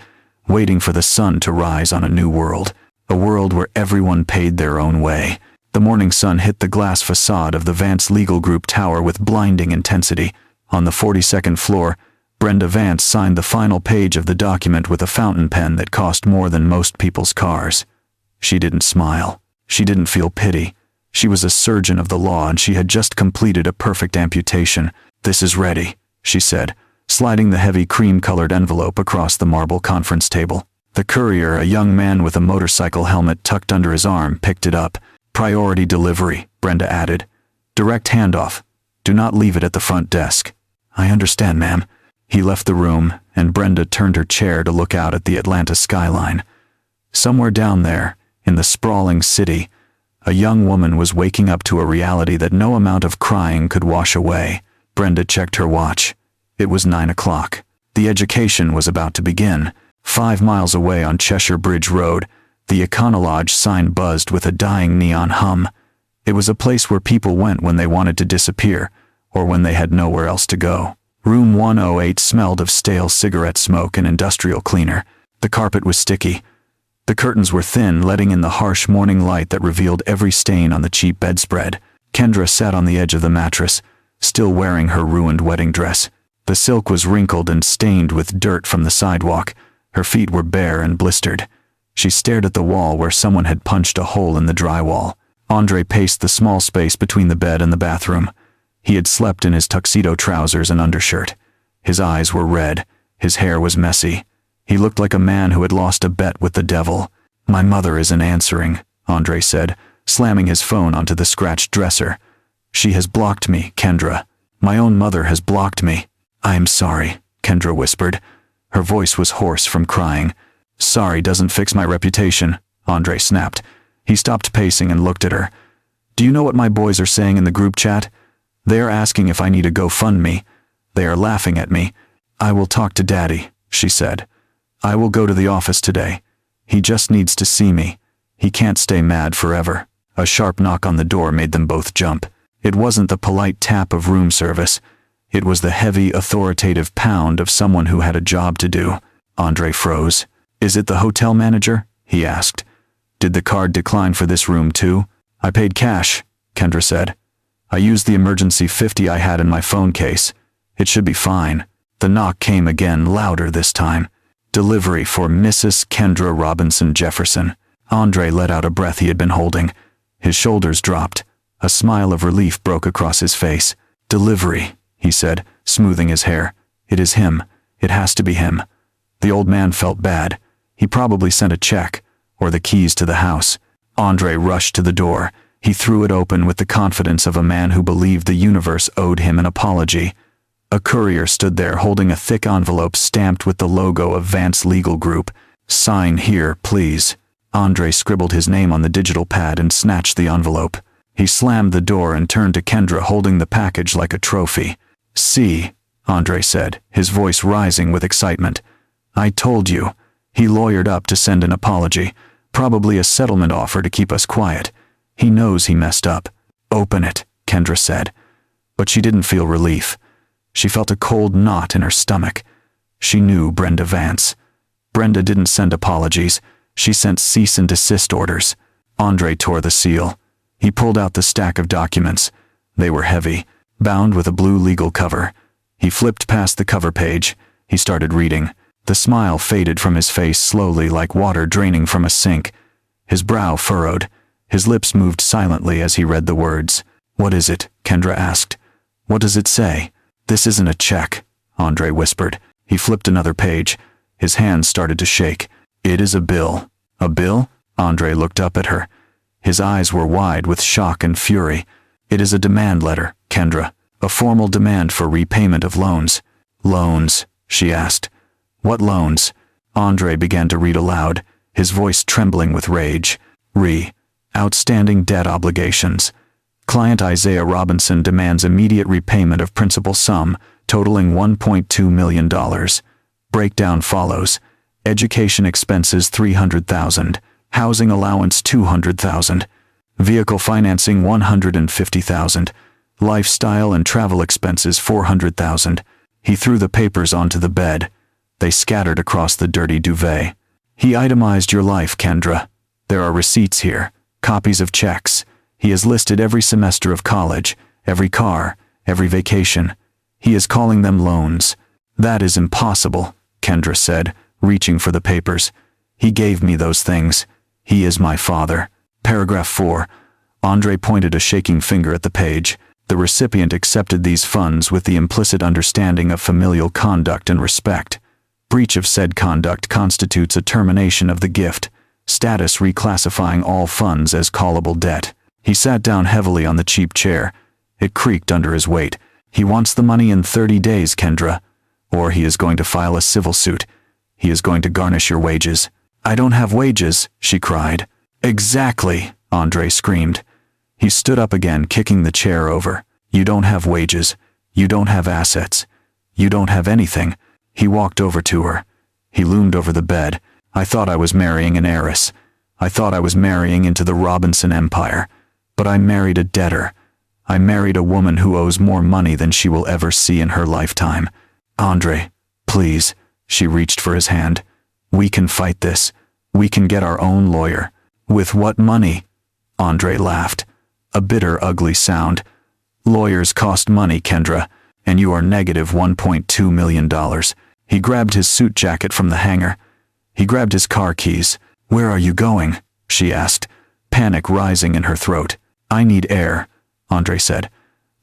waiting for the sun to rise on a new world. A world where everyone paid their own way. The morning sun hit the glass facade of the Vance Legal Group tower with blinding intensity. On the 42nd floor, Brenda Vance signed the final page of the document with a fountain pen that cost more than most people's cars. She didn't smile. She didn't feel pity. She was a surgeon of the law, and she had just completed a perfect amputation. "This is ready," she said, sliding the heavy cream-colored envelope across the marble conference table. The courier, a young man with a motorcycle helmet tucked under his arm, picked it up. "Priority delivery," Brenda added. "Direct handoff. Do not leave it at the front desk." "I understand, ma'am." He left the room, and Brenda turned her chair to look out at the Atlanta skyline. Somewhere down there, in the sprawling city, a young woman was waking up to a reality that no amount of crying could wash away. Brenda checked her watch. It was 9 o'clock. The education was about to begin. 5 miles away on Cheshire Bridge Road, the Econolodge sign buzzed with a dying neon hum. It was a place where people went when they wanted to disappear, or when they had nowhere else to go. Room 108 smelled of stale cigarette smoke and industrial cleaner. The carpet was sticky. The curtains were thin, letting in the harsh morning light that revealed every stain on the cheap bedspread. Kendra sat on the edge of the mattress, still wearing her ruined wedding dress. The silk was wrinkled and stained with dirt from the sidewalk. Her feet were bare and blistered. She stared at the wall where someone had punched a hole in the drywall. Andre paced the small space between the bed and the bathroom. He had slept in his tuxedo trousers and undershirt. His eyes were red. His hair was messy. He looked like a man who had lost a bet with the devil. "My mother isn't answering," Andre said, slamming his phone onto the scratched dresser. "She has blocked me, Kendra. My own mother has blocked me." "I am sorry," Kendra whispered. Her voice was hoarse from crying. "Sorry doesn't fix my reputation," Andre snapped. He stopped pacing and looked at her. "Do you know what my boys are saying in the group chat? They are asking if I need a GoFundMe. They are laughing at me." "I will talk to Daddy," she said. "I will go to the office today. He just needs to see me. He can't stay mad forever." A sharp knock on the door made them both jump. It wasn't the polite tap of room service. It was the heavy, authoritative pound of someone who had a job to do. Andre froze. "Is it the hotel manager?" he asked. "Did the card decline for this room too?" "I paid cash," Kendra said. "I used the emergency 50 I had in my phone case. It should be fine." The knock came again, louder this time. "Delivery for Mrs. Kendra Robinson Jefferson." Andre let out a breath he had been holding. His shoulders dropped. A smile of relief broke across his face. "Delivery," he said, smoothing his hair. "It is him. It has to be him." The old man felt bad. He probably sent a check, or the keys to the house. Andre rushed to the door. He threw it open with the confidence of a man who believed the universe owed him an apology. A courier stood there holding a thick envelope stamped with the logo of Vance Legal Group. "Sign here, please." Andre scribbled his name on the digital pad and snatched the envelope. He slammed the door and turned to Kendra, holding the package like a trophy. "See," Andre said, his voice rising with excitement. "I told you." He lawyered up to send an apology, probably a settlement offer to keep us quiet. He knows he messed up. "Open it," Kendra said. But she didn't feel relief. She felt a cold knot in her stomach. She knew Brenda Vance. Brenda didn't send apologies. She sent cease and desist orders. Andre tore the seal. He pulled out the stack of documents. They were heavy, bound with a blue legal cover. He flipped past the cover page. He started reading. The smile faded from his face slowly, like water draining from a sink. His brow furrowed. His lips moved silently as he read the words. "What is it?" Kendra asked. "What does it say?" "This isn't a check," Andre whispered. He flipped another page. His hands started to shake. "It is a bill." "A bill?" Andre looked up at her. His eyes were wide with shock and fury. "It is a demand letter, Kendra. A formal demand for repayment of loans." "Loans?" she asked. "What loans?" Andre began to read aloud, his voice trembling with rage. Outstanding debt obligations. Client Isaiah Robinson demands immediate repayment of principal sum, totaling $1.2 million. Breakdown follows. Education expenses $300,000. Housing allowance $200,000. Vehicle financing $150,000. Lifestyle and travel expenses $400,000. He threw the papers onto the bed. They scattered across the dirty duvet. "He itemized your life, Kendra. There are receipts here, copies of checks. He has listed every semester of college, every car, every vacation. He is calling them loans." "That is impossible," Kendra said, reaching for the papers. "He gave me those things. He is my father." Paragraph 4. Andre pointed a shaking finger at the page. "The recipient accepted these funds with the implicit understanding of familial conduct and respect. Breach of said conduct constitutes a termination of the gift, status reclassifying all funds as callable debt." He sat down heavily on the cheap chair. It creaked under his weight. "He wants the money in 30 days, Kendra. Or he is going to file a civil suit. He is going to garnish your wages." "I don't have wages," she cried. "Exactly," Andre screamed. He stood up again, kicking the chair over. "You don't have wages. You don't have assets. You don't have anything." He walked over to her. He loomed over the bed. "I thought I was marrying an heiress. I thought I was marrying into the Robinson empire. But I married a debtor. I married a woman who owes more money than she will ever see in her lifetime. Andre, please." She reached for his hand. "We can fight this. We can get our own lawyer." "With what money?" Andre laughed. A bitter, ugly sound. "Lawyers cost money, Kendra, and you are negative $1.2 million. He grabbed his suit jacket from the hanger. He grabbed his car keys. "Where are you going?" she asked, panic rising in her throat. "I need air," Andre said.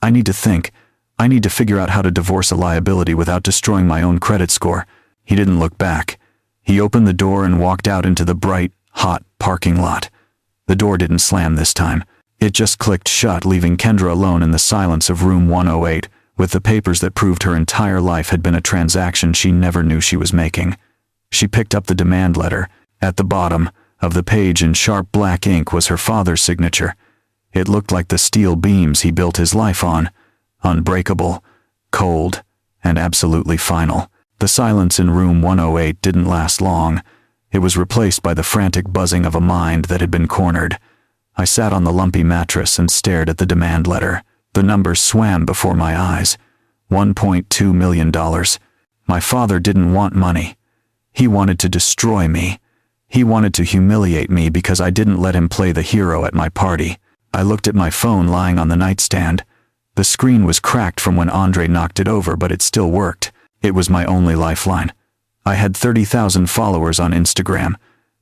"I need to think. I need to figure out how to divorce a liability without destroying my own credit score." He didn't look back. He opened the door and walked out into the bright, hot parking lot. The door didn't slam this time. It just clicked shut, leaving Kendra alone in the silence of room 108, with the papers that proved her entire life had been a transaction she never knew she was making. She picked up the demand letter. At the bottom of the page in sharp black ink was her father's signature. It looked like the steel beams he built his life on. Unbreakable, cold, and absolutely final. The silence in room 108 didn't last long. It was replaced by the frantic buzzing of a mind that had been cornered. I sat on the lumpy mattress and stared at the demand letter. The numbers swam before my eyes. $1.2 million. My father didn't want money. He wanted to destroy me. He wanted to humiliate me because I didn't let him play the hero at my party. I looked at my phone lying on the nightstand. The screen was cracked from when Andre knocked it over, but it still worked. It was my only lifeline. I had 30,000 followers on Instagram.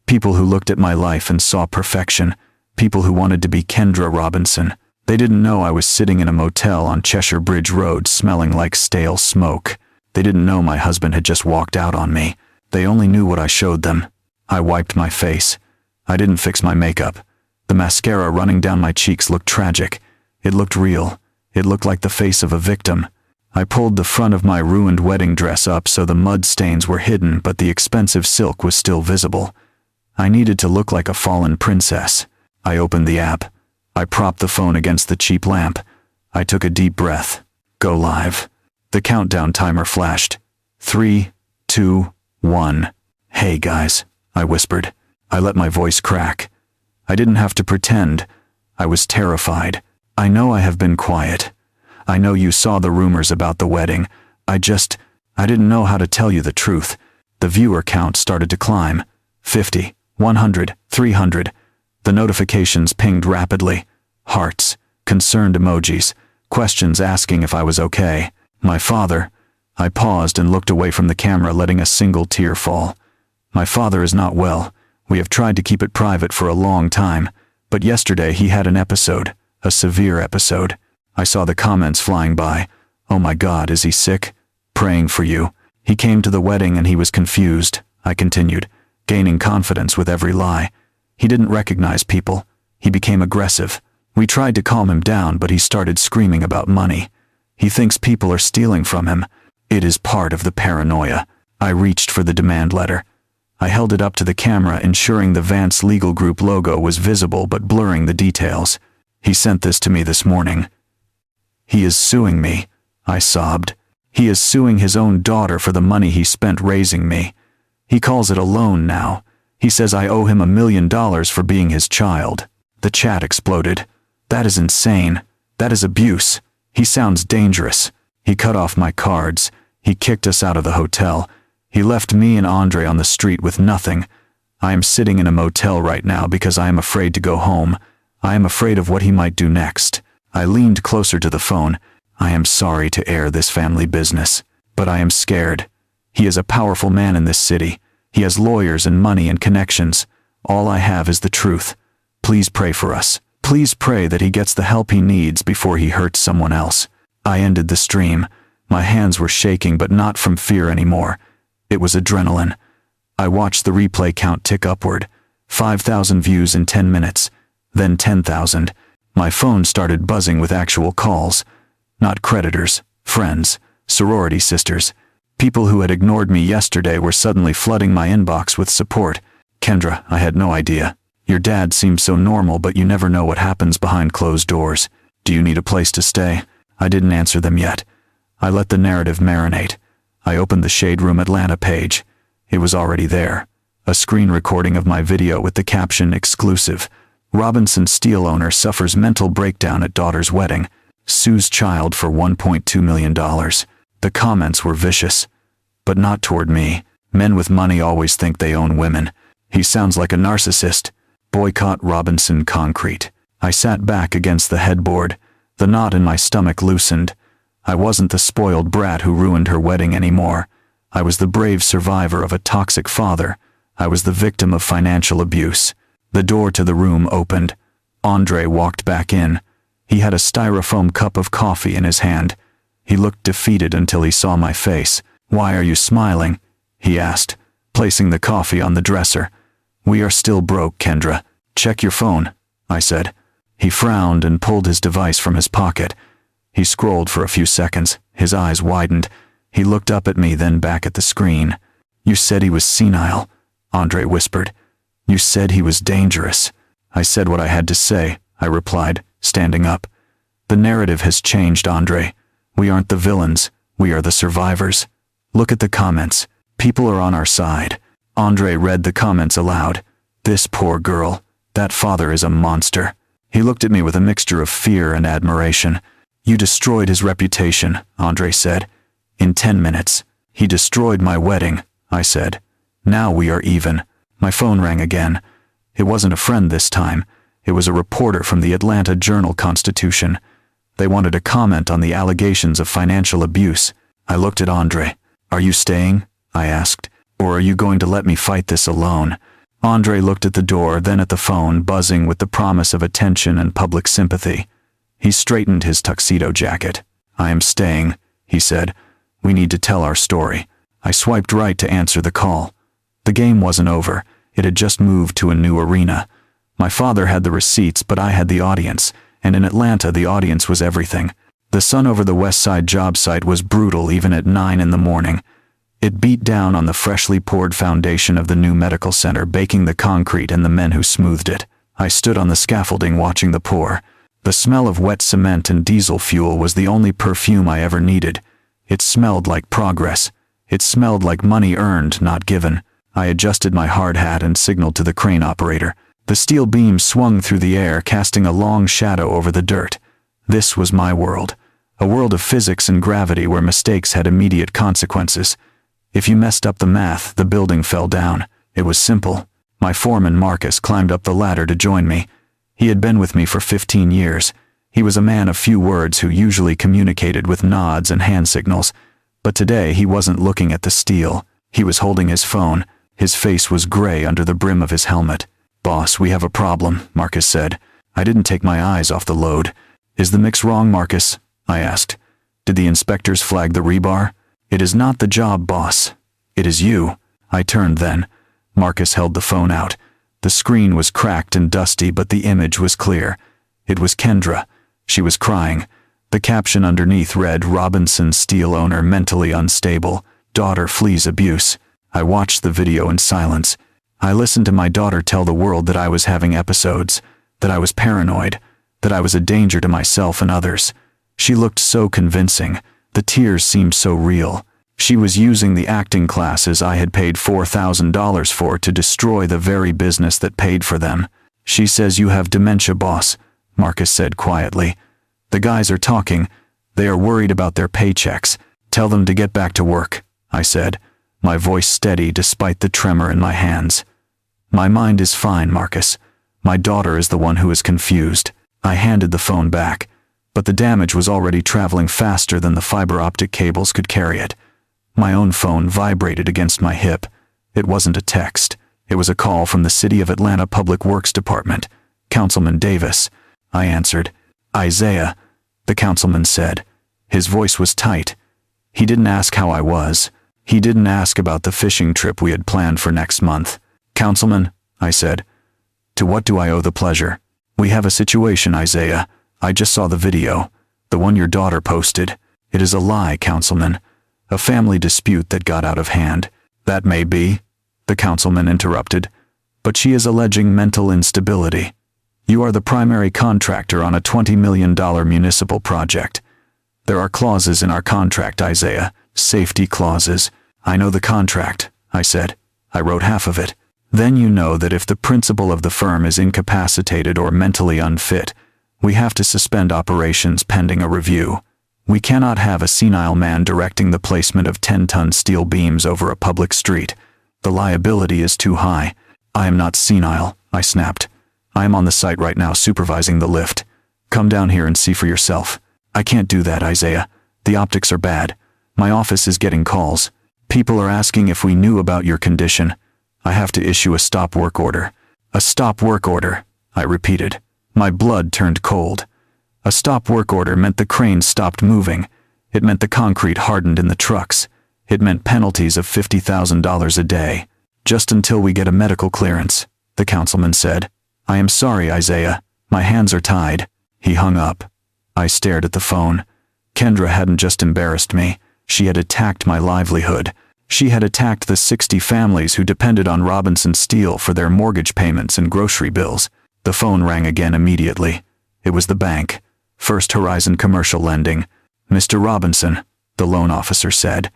People who looked at my life and saw perfection. People who wanted to be Kendra Robinson. They didn't know I was sitting in a motel on Cheshire Bridge Road smelling like stale smoke. They didn't know my husband had just walked out on me. They only knew what I showed them. I wiped my face. I didn't fix my makeup. The mascara running down my cheeks looked tragic. It looked real. It looked like the face of a victim. I pulled the front of my ruined wedding dress up so the mud stains were hidden, but the expensive silk was still visible. I needed to look like a fallen princess. I opened the app. I propped the phone against the cheap lamp. I took a deep breath. Go live. The countdown timer flashed. 3, 2, 1. Hey guys, I whispered. I let my voice crack. I didn't have to pretend. I was terrified. I know I have been quiet. I know you saw the rumors about the wedding. I didn't know how to tell you the truth. The viewer count started to climb. 50, 100, 300. The notifications pinged rapidly. Hearts, concerned emojis, questions asking if I was okay. My father. I paused and looked away from the camera, letting a single tear fall. My father is not well. We have tried to keep it private for a long time, but yesterday he had an episode, a severe episode. I saw the comments flying by. Oh my God, is he sick? Praying for you. He came to the wedding and he was confused, I continued, gaining confidence with every lie. He didn't recognize people. He became aggressive. We tried to calm him down, but he started screaming about money. He thinks people are stealing from him. It is part of the paranoia. I reached for the demand letter. I held it up to the camera, ensuring the Vance Legal Group logo was visible but blurring the details. He sent this to me this morning. He is suing me, I sobbed. He is suing his own daughter for the money he spent raising me. He calls it a loan now. He says I owe him $1 million for being his child. The chat exploded. That is insane. That is abuse. He sounds dangerous. He cut off my cards. He kicked us out of the hotel. He left me and Andre on the street with nothing. I am sitting in a motel right now because I am afraid to go home. I am afraid of what he might do next. I leaned closer to the phone. I am sorry to air this family business, but I am scared. He is a powerful man in this city. He has lawyers and money and connections. All I have is the truth. Please pray for us. Please pray that he gets the help he needs before he hurts someone else. I ended the stream. My hands were shaking, but not from fear anymore. It was adrenaline. I watched the replay count tick upward. 5,000 views in 10 minutes. Then 10,000. My phone started buzzing with actual calls. Not creditors, friends, sorority sisters. People who had ignored me yesterday were suddenly flooding my inbox with support. Kendra, I had no idea. Your dad seems so normal, but you never know what happens behind closed doors. Do you need a place to stay? I didn't answer them yet. I let the narrative marinate. I opened the Shade Room Atlanta page. It was already there. A screen recording of my video with the caption, "Exclusive. Robinson Steel owner suffers mental breakdown at daughter's wedding. Sues child for $1.2 million. The comments were vicious. But not toward me. Men with money always think they own women. He sounds like a narcissist. Boycott Robinson Concrete. I sat back against the headboard. The knot in my stomach loosened. I wasn't the spoiled brat who ruined her wedding anymore. I was the brave survivor of a toxic father. I was the victim of financial abuse. The door to the room opened. Andre walked back in. He had a styrofoam cup of coffee in his hand. He looked defeated until he saw my face. "Why are you smiling?" he asked, placing the coffee on the dresser. "We are still broke, Kendra. Check your phone," I said. He frowned and pulled his device from his pocket. He scrolled for a few seconds. His eyes widened. He looked up at me, then back at the screen. "You said he was senile," Andre whispered. "You said he was dangerous." I said what I had to say, I replied, standing up. "The narrative has changed, Andre. We aren't the villains. We are the survivors. Look at the comments. People are on our side." Andre read the comments aloud. "This poor girl. That father is a monster." He looked at me with a mixture of fear and admiration. "You destroyed his reputation," Andre said. "In 10 minutes. He destroyed my wedding," I said. "Now we are even." My phone rang again. It wasn't a friend this time. It was a reporter from the Atlanta Journal-Constitution. They wanted a comment on the allegations of financial abuse. I looked at Andre. "Are you staying?" I asked. "Or are you going to let me fight this alone?" Andre looked at the door, then at the phone, buzzing with the promise of attention and public sympathy. He straightened his tuxedo jacket. "I am staying," he said. "We need to tell our story." I swiped right to answer the call. The game wasn't over. It had just moved to a new arena. My father had the receipts, but I had the audience, and in Atlanta the audience was everything. The sun over the West Side job site was brutal even at 9 in the morning. It beat down on the freshly poured foundation of the new medical center, baking the concrete and the men who smoothed it. I stood on the scaffolding watching the pour. The smell of wet cement and diesel fuel was the only perfume I ever needed. It smelled like progress. It smelled like money earned, not given. I adjusted my hard hat and signaled to the crane operator. The steel beam swung through the air, casting a long shadow over the dirt. This was my world. A world of physics and gravity where mistakes had immediate consequences. If you messed up the math, the building fell down. It was simple. My foreman, Marcus, climbed up the ladder to join me. He had been with me for 15 years. He was a man of few words who usually communicated with nods and hand signals. But today he wasn't looking at the steel. He was holding his phone. His face was gray under the brim of his helmet. "Boss, we have a problem," Marcus said. I didn't take my eyes off the load. "Is the mix wrong, Marcus?" I asked. "Did the inspectors flag the rebar?" "It is not the job, boss. It is you." I turned then. Marcus held the phone out. The screen was cracked and dusty, but the image was clear. It was Kendra. She was crying. The caption underneath read, "Robinson Steel owner mentally unstable. Daughter flees abuse." I watched the video in silence. I listened to my daughter tell the world that I was having episodes, that I was paranoid, that I was a danger to myself and others. She looked so convincing. The tears seemed so real. She was using the acting classes I had paid $4,000 for to destroy the very business that paid for them. "She says you have dementia, boss," Marcus said quietly. "The guys are talking. They are worried about their paychecks. Tell them to get back to work," I said, my voice steady despite the tremor in my hands. "My mind is fine, Marcus. My daughter is the one who is confused." I handed the phone back, but the damage was already traveling faster than the fiber optic cables could carry it. My own phone vibrated against my hip. It wasn't a text. It was a call from the City of Atlanta Public Works Department. "Councilman Davis." I answered. "Isaiah," the councilman said. His voice was tight. He didn't ask how I was. He didn't ask about the fishing trip we had planned for next month. "Councilman," I said. "To what do I owe the pleasure?" "We have a situation, Isaiah. I just saw the video. The one your daughter posted. It is a lie, Councilman. A family dispute that got out of hand." "That may be," the councilman interrupted, "but she is alleging mental instability. You are the primary contractor on a $20 million municipal project. There are clauses in our contract, Isaiah, safety clauses." "I know the contract," I said. "I wrote half of it." "Then you know that if the principal of the firm is incapacitated or mentally unfit, we have to suspend operations pending a review. We cannot have a senile man directing the placement of 10-ton steel beams over a public street. The liability is too high." "I am not senile," I snapped. "I am on the site right now supervising the lift. Come down here and see for yourself." "I can't do that, Isaiah. The optics are bad. My office is getting calls. People are asking if we knew about your condition. I have to issue a stop work order." "A stop work order," I repeated. My blood turned cold. A stop work order meant the cranes stopped moving. It meant the concrete hardened in the trucks. It meant penalties of $50,000 a day. "Just until we get a medical clearance," the councilman said. "I am sorry, Isaiah. My hands are tied." He hung up. I stared at the phone. Kendra hadn't just embarrassed me. She had attacked my livelihood. She had attacked the 60 families who depended on Robinson Steel for their mortgage payments and grocery bills. The phone rang again immediately. It was the bank. First Horizon Commercial Lending. "Mr. Robinson," the loan officer said,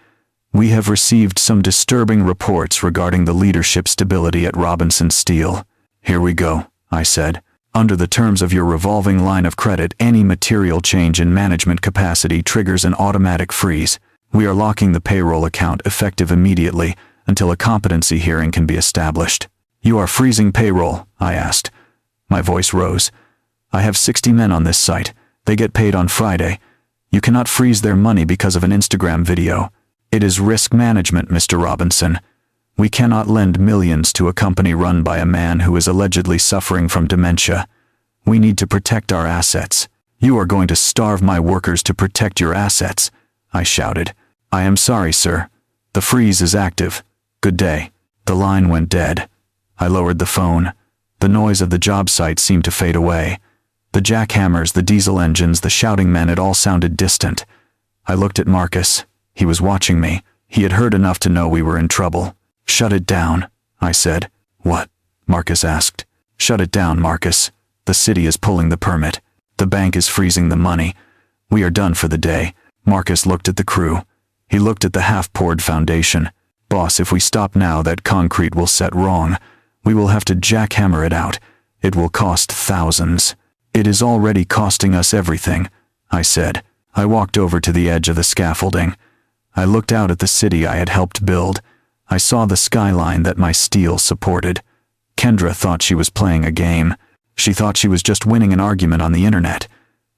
"we have received some disturbing reports regarding the leadership stability at Robinson Steel." "Here we go," I said. "Under the terms of your revolving line of credit, any material change in management capacity triggers an automatic freeze. We are locking the payroll account effective immediately until a competency hearing can be established." "You are freezing payroll?" I asked. My voice rose. "I have 60 men on this site. They get paid on Friday. You cannot freeze their money because of an Instagram video. It is risk management, Mr. Robinson. We cannot lend millions to a company run by a man who is allegedly suffering from dementia. We need to protect our assets." "You are going to starve my workers to protect your assets," I shouted. "I am sorry, sir. The freeze is active. Good day." The line went dead. I lowered the phone. The noise of the job site seemed to fade away. The jackhammers, the diesel engines, the shouting men, it all sounded distant. I looked at Marcus. He was watching me. He had heard enough to know we were in trouble. "Shut it down," I said. "What?" Marcus asked. "Shut it down, Marcus. The city is pulling the permit. The bank is freezing the money. We are done for the day." Marcus looked at the crew. He looked at the half-poured foundation. "Boss, if we stop now, that concrete will set wrong. We will have to jackhammer it out. It will cost thousands." "It is already costing us everything," I said. I walked over to the edge of the scaffolding. I looked out at the city I had helped build. I saw the skyline that my steel supported. Kendra thought she was playing a game. She thought she was just winning an argument on the internet.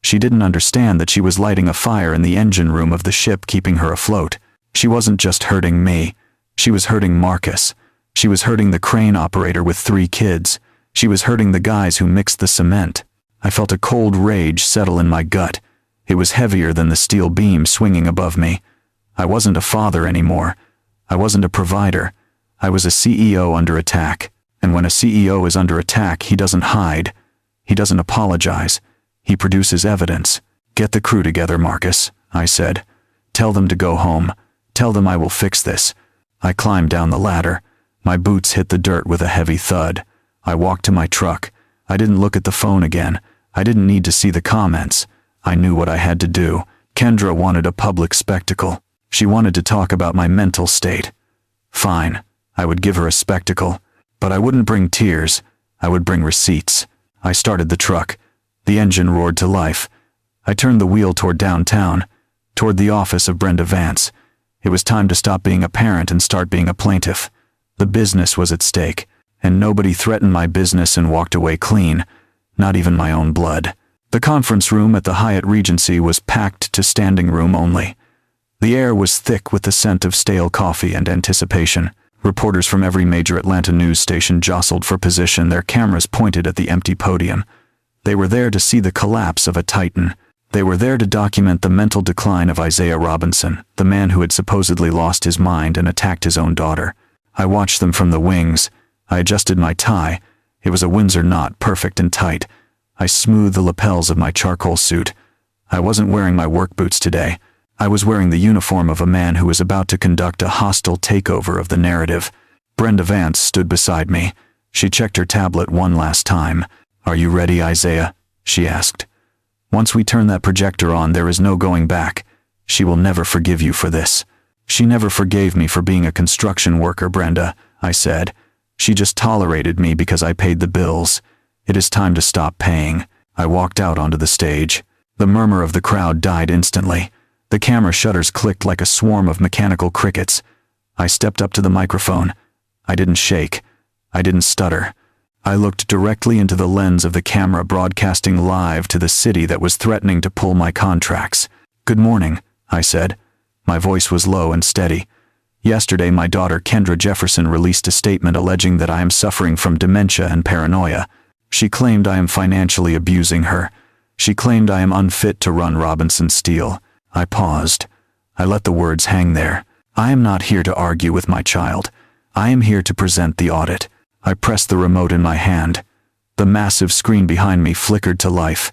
She didn't understand that she was lighting a fire in the engine room of the ship, keeping her afloat. She wasn't just hurting me. She was hurting Marcus. She was hurting the crane operator with 3 kids. She was hurting the guys who mixed the cement. I felt a cold rage settle in my gut. It was heavier than the steel beam swinging above me. I wasn't a father anymore. I wasn't a provider. I was a CEO under attack. And when a CEO is under attack, he doesn't hide. He doesn't apologize. He produces evidence. "Get the crew together, Marcus," I said. "Tell them to go home. Tell them I will fix this." I climbed down the ladder. My boots hit the dirt with a heavy thud. I walked to my truck. I didn't look at the phone again. I didn't need to see the comments. I knew what I had to do. Kendra wanted a public spectacle. She wanted to talk about my mental state. Fine, I would give her a spectacle. But I wouldn't bring tears. I would bring receipts. I started the truck. The engine roared to life. I turned the wheel toward downtown, toward the office of Brenda Vance. It was time to stop being a parent and start being a plaintiff. The business was at stake, and nobody threatened my business and walked away clean, not even my own blood. The conference room at the Hyatt Regency was packed to standing room only. The air was thick with the scent of stale coffee and anticipation. Reporters from every major Atlanta news station jostled for position, their cameras pointed at the empty podium. They were there to see the collapse of a titan. They were there to document the mental decline of Isaiah Robinson, the man who had supposedly lost his mind and attacked his own daughter. I watched them from the wings. I adjusted my tie. It was a Windsor knot, perfect and tight. I smoothed the lapels of my charcoal suit. I wasn't wearing my work boots today. I was wearing the uniform of a man who was about to conduct a hostile takeover of the narrative. Brenda Vance stood beside me. She checked her tablet one last time. "Are you ready, Isaiah?" she asked. "Once we turn that projector on, there is no going back. She will never forgive you for this." "She never forgave me for being a construction worker, Brenda," I said. "She just tolerated me because I paid the bills. It is time to stop paying." I walked out onto the stage. The murmur of the crowd died instantly. The camera shutters clicked like a swarm of mechanical crickets. I stepped up to the microphone. I didn't shake. I didn't stutter. I looked directly into the lens of the camera, broadcasting live to the city that was threatening to pull my contracts. "Good morning," I said. My voice was low and steady. "Yesterday, my daughter Kendra Jefferson released a statement alleging that I am suffering from dementia and paranoia. She claimed I am financially abusing her. She claimed I am unfit to run Robinson Steel." I paused. I let the words hang there. I am not here to argue with my child. I am here to present the audit. I pressed the remote in my hand. The massive screen behind me flickered to life.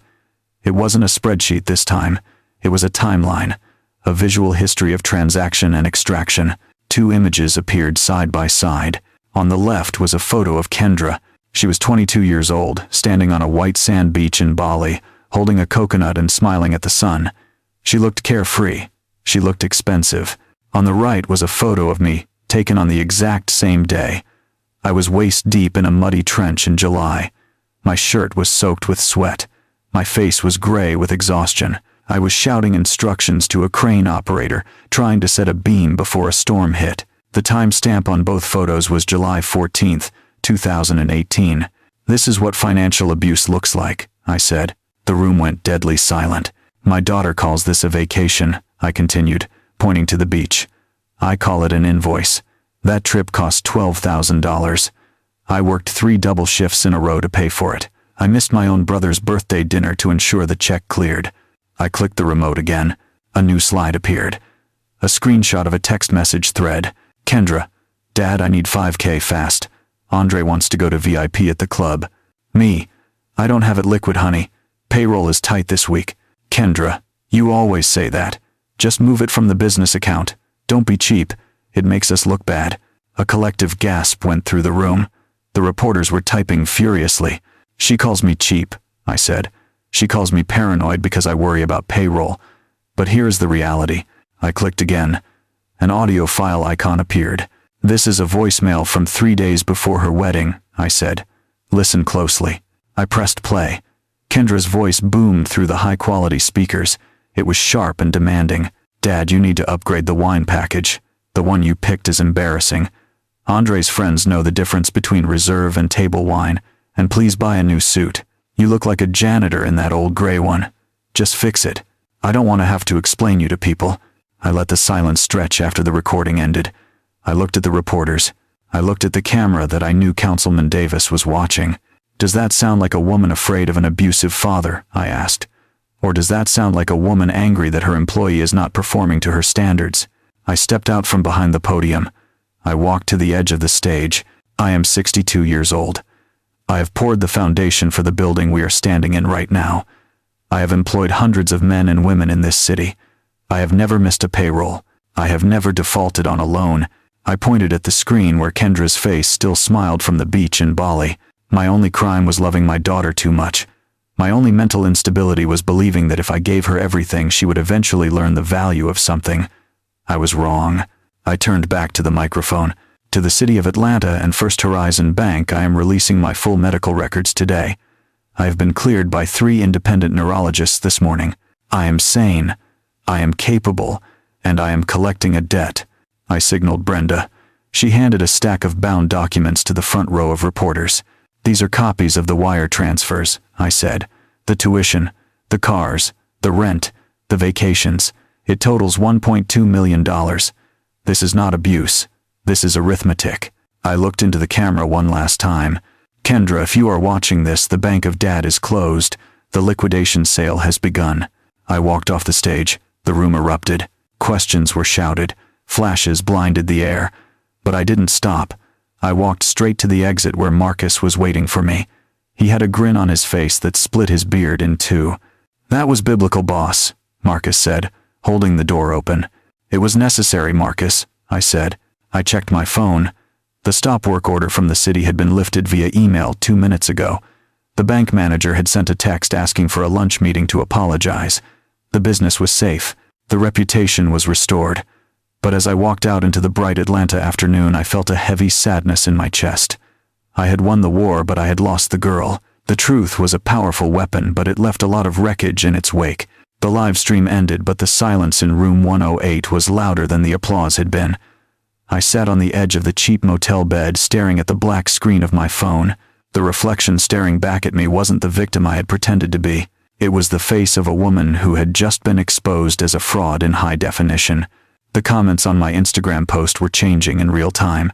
It wasn't a spreadsheet this time. It was a timeline, a visual history of transaction and extraction. 2 images appeared side by side. On the left was a photo of Kendra. She was 22 years old, standing on a white sand beach in Bali, holding a coconut and smiling at the sun. She looked carefree. She looked expensive. On the right was a photo of me, taken on the exact same day. I was waist deep in a muddy trench in July. My shirt was soaked with sweat. My face was gray with exhaustion. I was shouting instructions to a crane operator, trying to set a beam before a storm hit. The timestamp on both photos was July 14th, 2018. "This is what financial abuse looks like," I said. The room went deadly silent. "My daughter calls this a vacation," I continued, pointing to the beach. "I call it an invoice. That trip cost $12,000. I worked 3 double shifts in a row to pay for it. I missed my own brother's birthday dinner to ensure the check cleared." I clicked the remote again. A new slide appeared. A screenshot of a text message thread. "Kendra, Dad, I need $5K fast. Andre wants to go to VIP at the club." "Me, I don't have it liquid, honey. Payroll is tight this week." "Kendra, you always say that. Just move it from the business account. Don't be cheap. It makes us look bad." A collective gasp went through the room. The reporters were typing furiously. "She calls me cheap," I said. "She calls me paranoid because I worry about payroll. But here's the reality." I clicked again. An audio file icon appeared. "This is a voicemail from 3 days before her wedding," I said. "Listen closely." I pressed play. Kendra's voice boomed through the high-quality speakers. It was sharp and demanding. "Dad, you need to upgrade the wine package. The one you picked is embarrassing. Andre's friends know the difference between reserve and table wine, and please buy a new suit. You look like a janitor in that old gray one. Just fix it. I don't want to have to explain you to people." I let the silence stretch after the recording ended. I looked at the reporters. I looked at the camera that I knew Councilman Davis was watching. "Does that sound like a woman afraid of an abusive father?" I asked. "Or does that sound like a woman angry that her employee is not performing to her standards?" I stepped out from behind the podium. I walked to the edge of the stage. I am 62 years old. I have poured the foundation for the building we are standing in right now. I have employed hundreds of men and women in this city. I have never missed a payroll. I have never defaulted on a loan. I pointed at the screen where Kendra's face still smiled from the beach in Bali. My only crime was loving my daughter too much. My only mental instability was believing that if I gave her everything, she would eventually learn the value of something. I was wrong. I turned back to the microphone. "To the City of Atlanta and First Horizon Bank, I am releasing my full medical records today. I have been cleared by 3 independent neurologists this morning. I am sane. I am capable. And I am collecting a debt." I signaled Brenda. She handed a stack of bound documents to the front row of reporters. "These are copies of the wire transfers," I said. "The tuition, the cars, the rent, the vacations. It totals $1.2 million. This is not abuse. This is arithmetic." I looked into the camera one last time. "Kendra, if you are watching this, the bank of Dad is closed. The liquidation sale has begun." I walked off the stage. The room erupted. Questions were shouted. Flashes blinded the air. But I didn't stop. I walked straight to the exit where Marcus was waiting for me. He had a grin on his face that split his beard in two. "That was biblical, boss," Marcus said, holding the door open. "It was necessary, Marcus," I said. I checked my phone. The stop work order from the city had been lifted via email 2 minutes ago. The bank manager had sent a text asking for a lunch meeting to apologize. The business was safe. The reputation was restored. But as I walked out into the bright Atlanta afternoon, I felt a heavy sadness in my chest. I had won the war, but I had lost the girl. The truth was a powerful weapon, but it left a lot of wreckage in its wake. The live stream ended, but the silence in room 108 was louder than the applause had been. I sat on the edge of the cheap motel bed, staring at the black screen of my phone. The reflection staring back at me wasn't the victim I had pretended to be. It was the face of a woman who had just been exposed as a fraud in high definition. The comments on my Instagram post were changing in real time.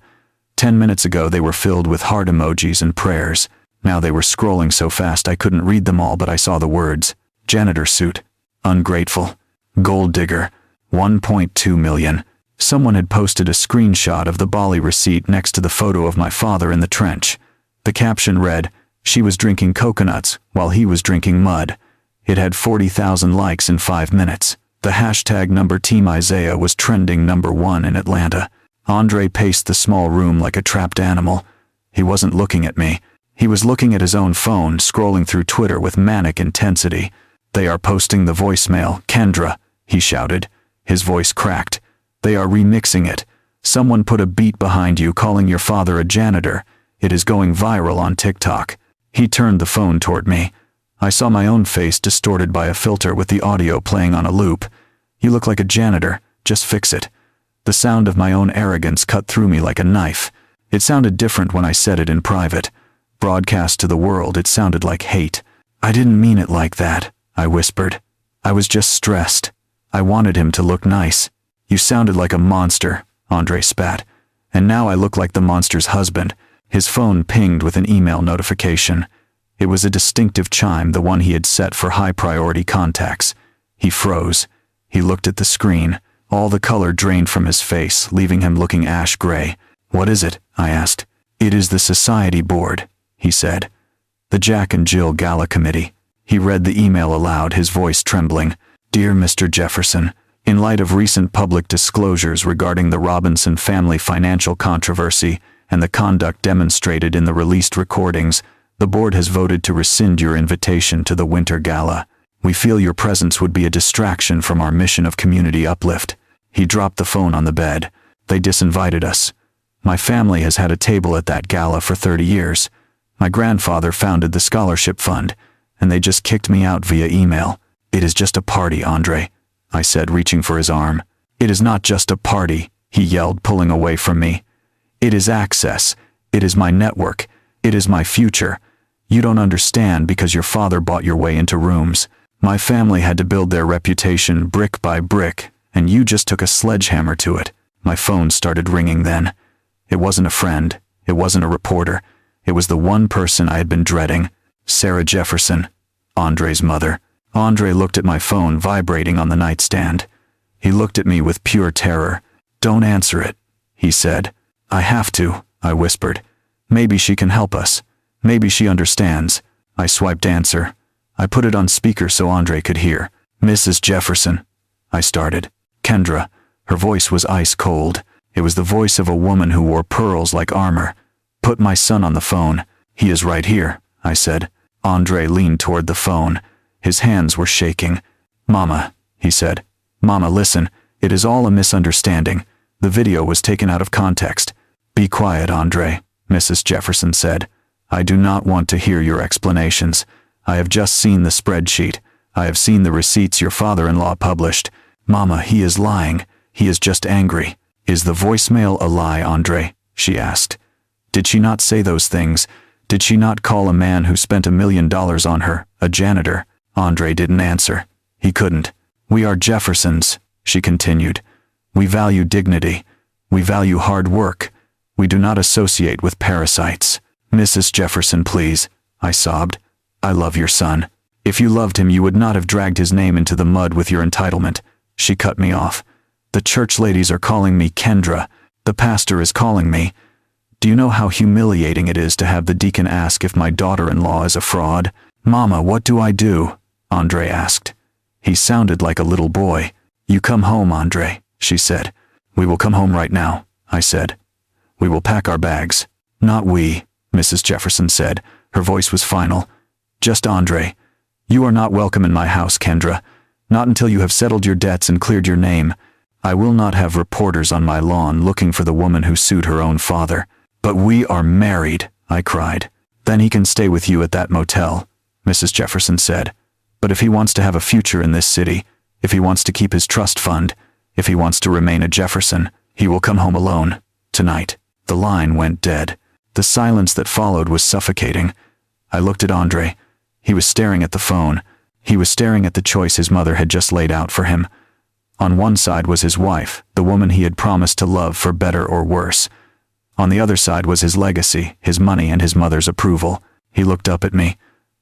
10 minutes ago they were filled with heart emojis and prayers. Now they were scrolling so fast I couldn't read them all, but I saw the words: janitor suit, ungrateful, gold digger, 1.2 million. Someone had posted a screenshot of the Bali receipt next to the photo of my father in the trench. The caption read, "She was drinking coconuts while he was drinking mud." It had 40,000 likes in 5 minutes. The hashtag number Team Isaiah was trending #1 in Atlanta. Andre paced the small room like a trapped animal. He wasn't looking at me. He was looking at his own phone, scrolling through Twitter with manic intensity. "They are posting the voicemail, Kendra," he shouted. His voice cracked. "They are remixing it. Someone put a beat behind you calling your father a janitor. It is going viral on TikTok." He turned the phone toward me. I saw my own face distorted by a filter with the audio playing on a loop. "You look like a janitor. Just fix it." The sound of my own arrogance cut through me like a knife. It sounded different when I said it in private. Broadcast to the world, it sounded like hate. "I didn't mean it like that," I whispered. "I was just stressed. I wanted him to look nice." "You sounded like a monster," Andre spat. "And now I look like the monster's husband." His phone pinged with an email notification. It was a distinctive chime, the one he had set for high-priority contacts. He froze. He looked at the screen. All the color drained from his face, leaving him looking ash-gray. "What is it?" I asked. "It is the Society Board," he said. "The Jack and Jill Gala Committee." He read the email aloud, his voice trembling. "Dear Mr. Jefferson, In light of recent public disclosures regarding the Robinson family financial controversy and the conduct demonstrated in the released recordings, the board has voted to rescind your invitation to the Winter Gala. We feel your presence would be a distraction from our mission of community uplift. He dropped the phone on the bed. They disinvited us. My family has had a table at that gala for 30 years. My grandfather founded the scholarship fund, and they just kicked me out via email. It is just a party, Andre, I said, reaching for his arm. It is not just a party, he yelled, pulling away from me. It is access. It is my network. It is my future. You don't understand because your father bought your way into rooms. My family had to build their reputation brick by brick, and you just took a sledgehammer to it. My phone started ringing then. It wasn't a friend. It wasn't a reporter. It was the one person I had been dreading. Sarah Jefferson, Andre's mother. Andre looked at my phone vibrating on the nightstand. He looked at me with pure terror. Don't answer it, he said. I have to, I whispered. Maybe she can help us. Maybe she understands. I swiped answer. I put it on speaker so Andre could hear. Mrs. Jefferson, I started. Kendra. Her voice was ice cold. It was the voice of a woman who wore pearls like armor. Put my son on the phone. He is right here, I said. Andre leaned toward the phone. His hands were shaking. Mama, he said. Mama, listen. It is all a misunderstanding. The video was taken out of context. Be quiet, Andre, Mrs. Jefferson said. I do not want to hear your explanations. I have just seen the spreadsheet. I have seen the receipts your father-in-law published. Mama, he is lying. He is just angry. Is the voicemail a lie, Andre? She asked. Did she not say those things? Did she not call a man who spent $1 million on her a janitor? Andre didn't answer. He couldn't. We are Jeffersons, she continued. We value dignity. We value hard work. We do not associate with parasites. Mrs. Jefferson, please, I sobbed. I love your son. If you loved him, you would not have dragged his name into the mud with your entitlement. She cut me off. The church ladies are calling me Kendra. The pastor is calling me. Do you know how humiliating it is to have the deacon ask if my daughter-in-law is a fraud? Mama, what do I do? Andre asked. He sounded like a little boy. You come home, Andre, she said. We will come home right now, I said. We will pack our bags. Not we, Mrs. Jefferson said. Her voice was final. Just Andre. You are not welcome in my house, Kendra. Not until you have settled your debts and cleared your name. I will not have reporters on my lawn looking for the woman who sued her own father. But we are married, I cried. Then he can stay with you at that motel, Mrs. Jefferson said. But if he wants to have a future in this city, if he wants to keep his trust fund, if he wants to remain a Jefferson, he will come home alone, tonight. The line went dead. The silence that followed was suffocating. I looked at Andre. He was staring at the phone. He was staring at the choice his mother had just laid out for him. On one side was his wife, the woman he had promised to love for better or worse. On the other side was his legacy, his money, and his mother's approval. He looked up at me.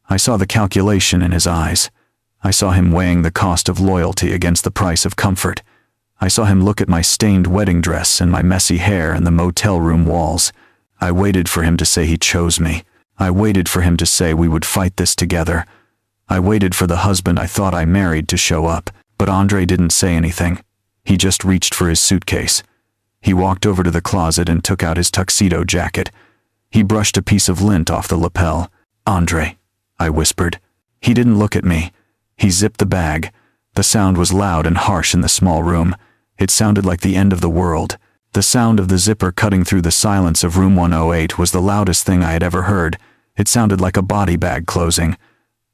I saw the calculation in his eyes. I saw him weighing the cost of loyalty against the price of comfort. I saw him look at my stained wedding dress and my messy hair and the motel room walls. I waited for him to say he chose me. I waited for him to say we would fight this together. I waited for the husband I thought I married to show up, but Andre didn't say anything. He just reached for his suitcase. He walked over to the closet and took out his tuxedo jacket. He brushed a piece of lint off the lapel. Andre, I whispered. He didn't look at me. He zipped the bag. The sound was loud and harsh in the small room. It sounded like the end of the world. The sound of the zipper cutting through the silence of room 108 was the loudest thing I had ever heard. It sounded like a body bag closing.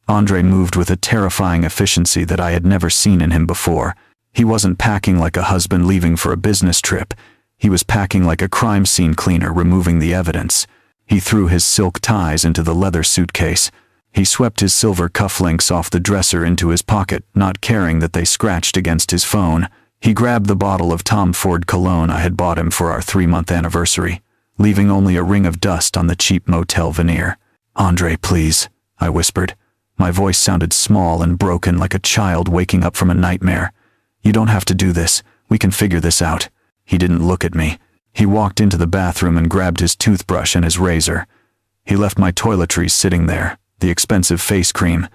Andre moved with a terrifying efficiency that I had never seen in him before. He wasn't packing like a husband leaving for a business trip. He was packing like a crime scene cleaner removing the evidence. He threw his silk ties into the leather suitcase. He swept his silver cufflinks off the dresser into his pocket, not caring that they scratched against his phone. He grabbed the bottle of Tom Ford cologne I had bought him for our 3-month anniversary, leaving only a ring of dust on the cheap motel veneer. Andre, please, I whispered. My voice sounded small and broken like a child waking up from a nightmare. You don't have to do this. We can figure this out. He didn't look at me. He walked into the bathroom and grabbed his toothbrush and his razor. He left my toiletries sitting there, the expensive face cream,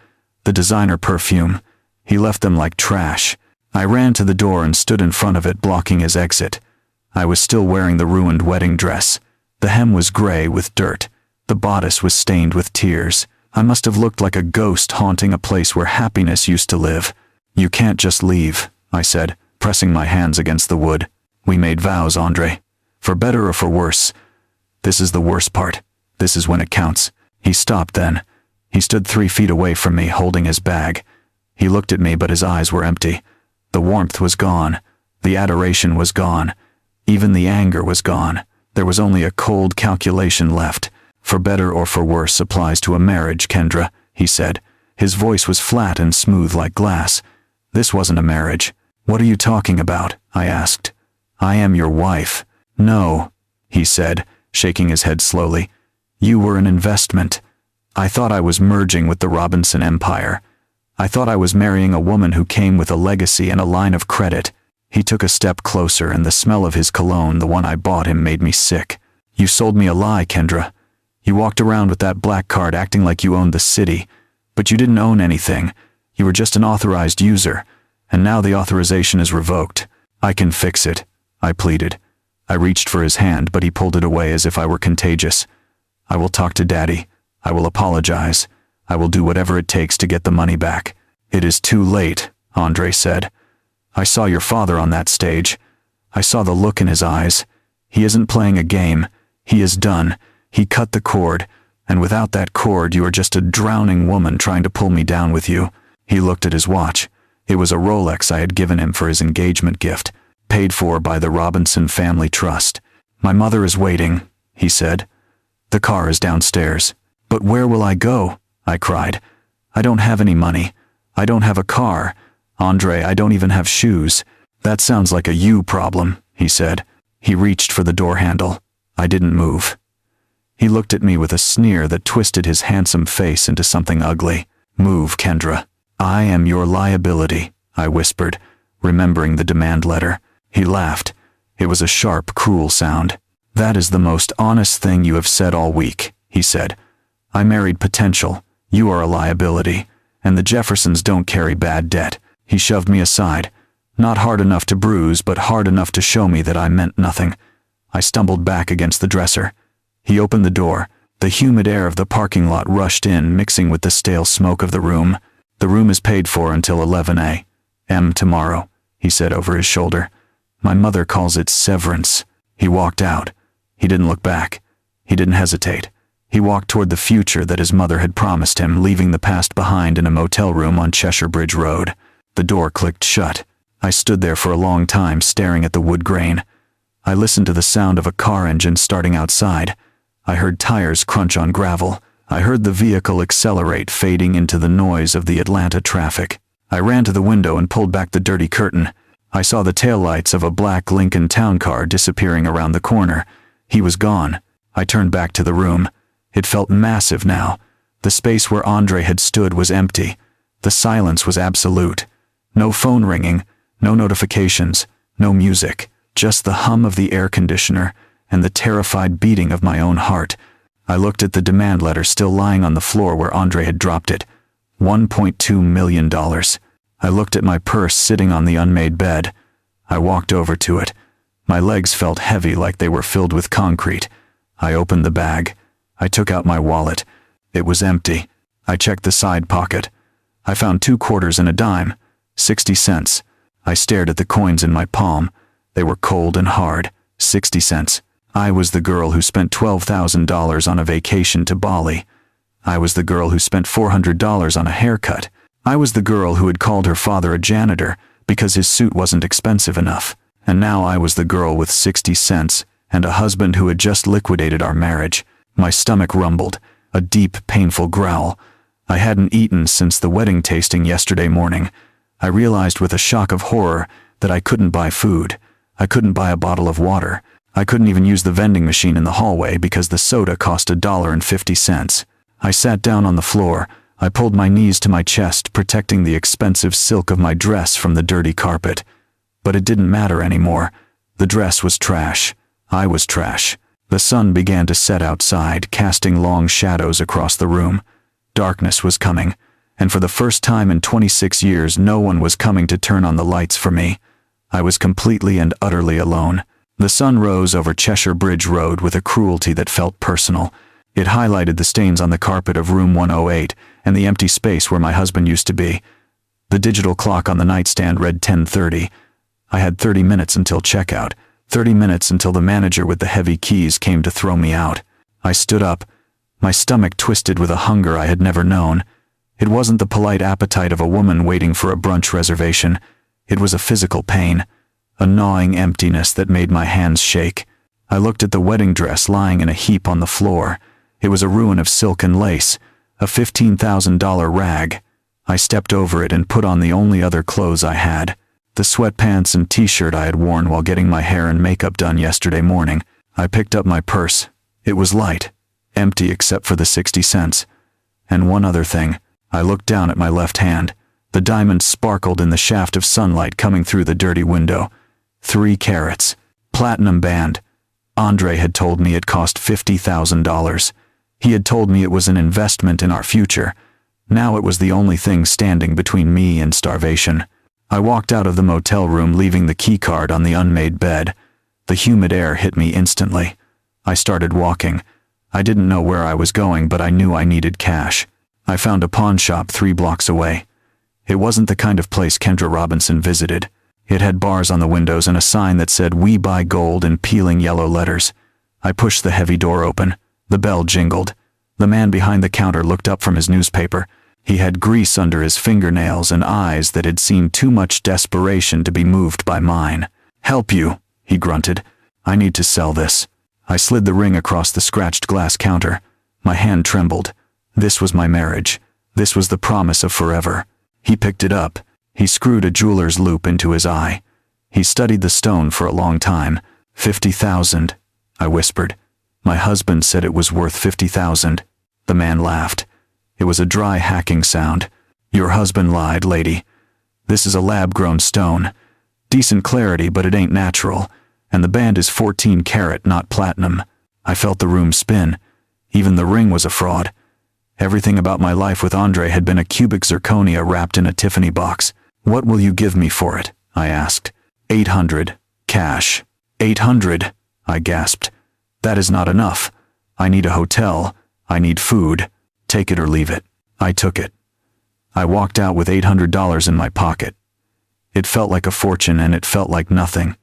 the designer perfume. He left them like trash. I ran to the door and stood in front of it, blocking his exit. I was still wearing the ruined wedding dress. The hem was gray with dirt. The bodice was stained with tears. I must have looked like a ghost haunting a place where happiness used to live. "You can't just leave," I said, pressing my hands against the wood. "We made vows, Andre. For better or for worse. This is the worst part. This is when it counts." He stopped then. He stood 3 feet away from me, holding his bag. He looked at me, but his eyes were empty. The warmth was gone. The adoration was gone. Even the anger was gone. There was only a cold calculation left. "For better or for worse applies to a marriage, Kendra," he said. His voice was flat and smooth like glass. "This wasn't a marriage." "What are you talking about?" I asked. "I am your wife." "No," he said, shaking his head slowly. "You were an investment. I thought I was merging with the Robinson empire. I thought I was marrying a woman who came with a legacy and a line of credit." He took a step closer, and the smell of his cologne, the one I bought him, made me sick. "You sold me a lie, Kendra. You walked around with that black card acting like you owned the city, but you didn't own anything. You were just an authorized user, and now the authorization is revoked." "I can fix it," I pleaded. I reached for his hand, but he pulled it away as if I were contagious. "I will talk to Daddy. I will apologize. I will do whatever it takes to get the money back." "It is too late," Andre said. "I saw your father on that stage. I saw the look in his eyes. He isn't playing a game. He is done. He cut the cord, and without that cord you are just a drowning woman trying to pull me down with you." He looked at his watch. It was a Rolex I had given him for his engagement gift, paid for by the Robinson Family Trust. "My mother is waiting," he said. "The car is downstairs." "But where will I go?" I cried. "I don't have any money. I don't have a car. Andre, I don't even have shoes." "That sounds like a you problem," he said. He reached for the door handle. I didn't move. He looked at me with a sneer that twisted his handsome face into something ugly. "Move, Kendra. I am your liability," I whispered, remembering the demand letter. He laughed. It was a sharp, cruel sound. "That is the most honest thing you have said all week," he said. "I married potential. You are a liability. And the Jeffersons don't carry bad debt." He shoved me aside. Not hard enough to bruise, but hard enough to show me that I meant nothing. I stumbled back against the dresser. He opened the door. The humid air of the parking lot rushed in, mixing with the stale smoke of the room. "The room is paid for until 11 a.m. tomorrow," he said over his shoulder. "My mother calls it severance." He walked out. He didn't look back. He didn't hesitate. He walked toward the future that his mother had promised him, leaving the past behind in a motel room on Cheshire Bridge Road. The door clicked shut. I stood there for a long time, staring at the wood grain. I listened to the sound of a car engine starting outside. I heard tires crunch on gravel. I heard the vehicle accelerate, fading into the noise of the Atlanta traffic. I ran to the window and pulled back the dirty curtain. I saw the taillights of a black Lincoln Town Car disappearing around the corner. He was gone. I turned back to the room. It felt massive now. The space where Andre had stood was empty. The silence was absolute. No phone ringing, no notifications, no music, just the hum of the air conditioner and the terrified beating of my own heart. I looked at the demand letter still lying on the floor where Andre had dropped it. $1.2 million. I looked at my purse sitting on the unmade bed. I walked over to it. My legs felt heavy like they were filled with concrete. I opened the bag. I took out my wallet. It was empty. I checked the side pocket. I found 2 quarters and a dime. 60 cents. I stared at the coins in my palm. They were cold and hard. 60 cents. I was the girl who spent $12,000 on a vacation to Bali. I was the girl who spent $400 on a haircut. I was the girl who had called her father a janitor because his suit wasn't expensive enough. And now I was the girl with 60 cents and a husband who had just liquidated our marriage. My stomach rumbled, a deep, painful growl. I hadn't eaten since the wedding tasting yesterday morning. I realized with a shock of horror that I couldn't buy food. I couldn't buy a bottle of water. I couldn't even use the vending machine in the hallway because the soda cost $1.50. I sat down on the floor. I pulled my knees to my chest, protecting the expensive silk of my dress from the dirty carpet. But it didn't matter anymore. The dress was trash. I was trash. The sun began to set outside, casting long shadows across the room. Darkness was coming, and for the first time in 26 years no one was coming to turn on the lights for me. I was completely and utterly alone. The sun rose over Cheshire Bridge Road with a cruelty that felt personal. It highlighted the stains on the carpet of room 108 and the empty space where my husband used to be. The digital clock on the nightstand read 10:30. I had 30 minutes until checkout, 30 minutes until the manager with the heavy keys came to throw me out. I stood up, my stomach twisted with a hunger I had never known. It wasn't the polite appetite of a woman waiting for a brunch reservation. It was a physical pain, a gnawing emptiness that made my hands shake. I looked at the wedding dress lying in a heap on the floor. It was a ruin of silk and lace, a $15,000 rag. I stepped over it and put on the only other clothes I had, the sweatpants and t-shirt I had worn while getting my hair and makeup done yesterday morning. I picked up my purse. It was light, empty except for the 60 cents. And one other thing. I looked down at my left hand. The diamonds sparkled in the shaft of sunlight coming through the dirty window. 3 carats. Platinum band. Andre had told me it cost $50,000. He had told me it was an investment in our future. Now it was the only thing standing between me and starvation. I walked out of the motel room leaving the keycard on the unmade bed. The humid air hit me instantly. I started walking. I didn't know where I was going, but I knew I needed cash. I found a pawn shop 3 blocks away. It wasn't the kind of place Kendra Robinson visited. It had bars on the windows and a sign that said "We buy gold" in peeling yellow letters. I pushed the heavy door open. The bell jingled. The man behind the counter looked up from his newspaper. He had grease under his fingernails and eyes that had seen too much desperation to be moved by mine. "Help you," he grunted. "I need to sell this." I slid the ring across the scratched glass counter. My hand trembled. This was my marriage. This was the promise of forever. He picked it up. He screwed a jeweler's loop into his eye. He studied the stone for a long time. 50,000, I whispered. My husband said it was worth 50,000. The man laughed. It was a dry hacking sound. Your husband lied, lady. This is a lab-grown stone. Decent clarity, but it ain't natural. And the band is 14 karat, not platinum. I felt the room spin. Even the ring was a fraud. Everything about my life with Andre had been a cubic zirconia wrapped in a Tiffany box. What will you give me for it? I asked. 800. Cash. 800, I gasped. That is not enough. I need a hotel. I need food. Take it or leave it. I took it. I walked out with $800 in my pocket. It felt like a fortune and it felt like nothing.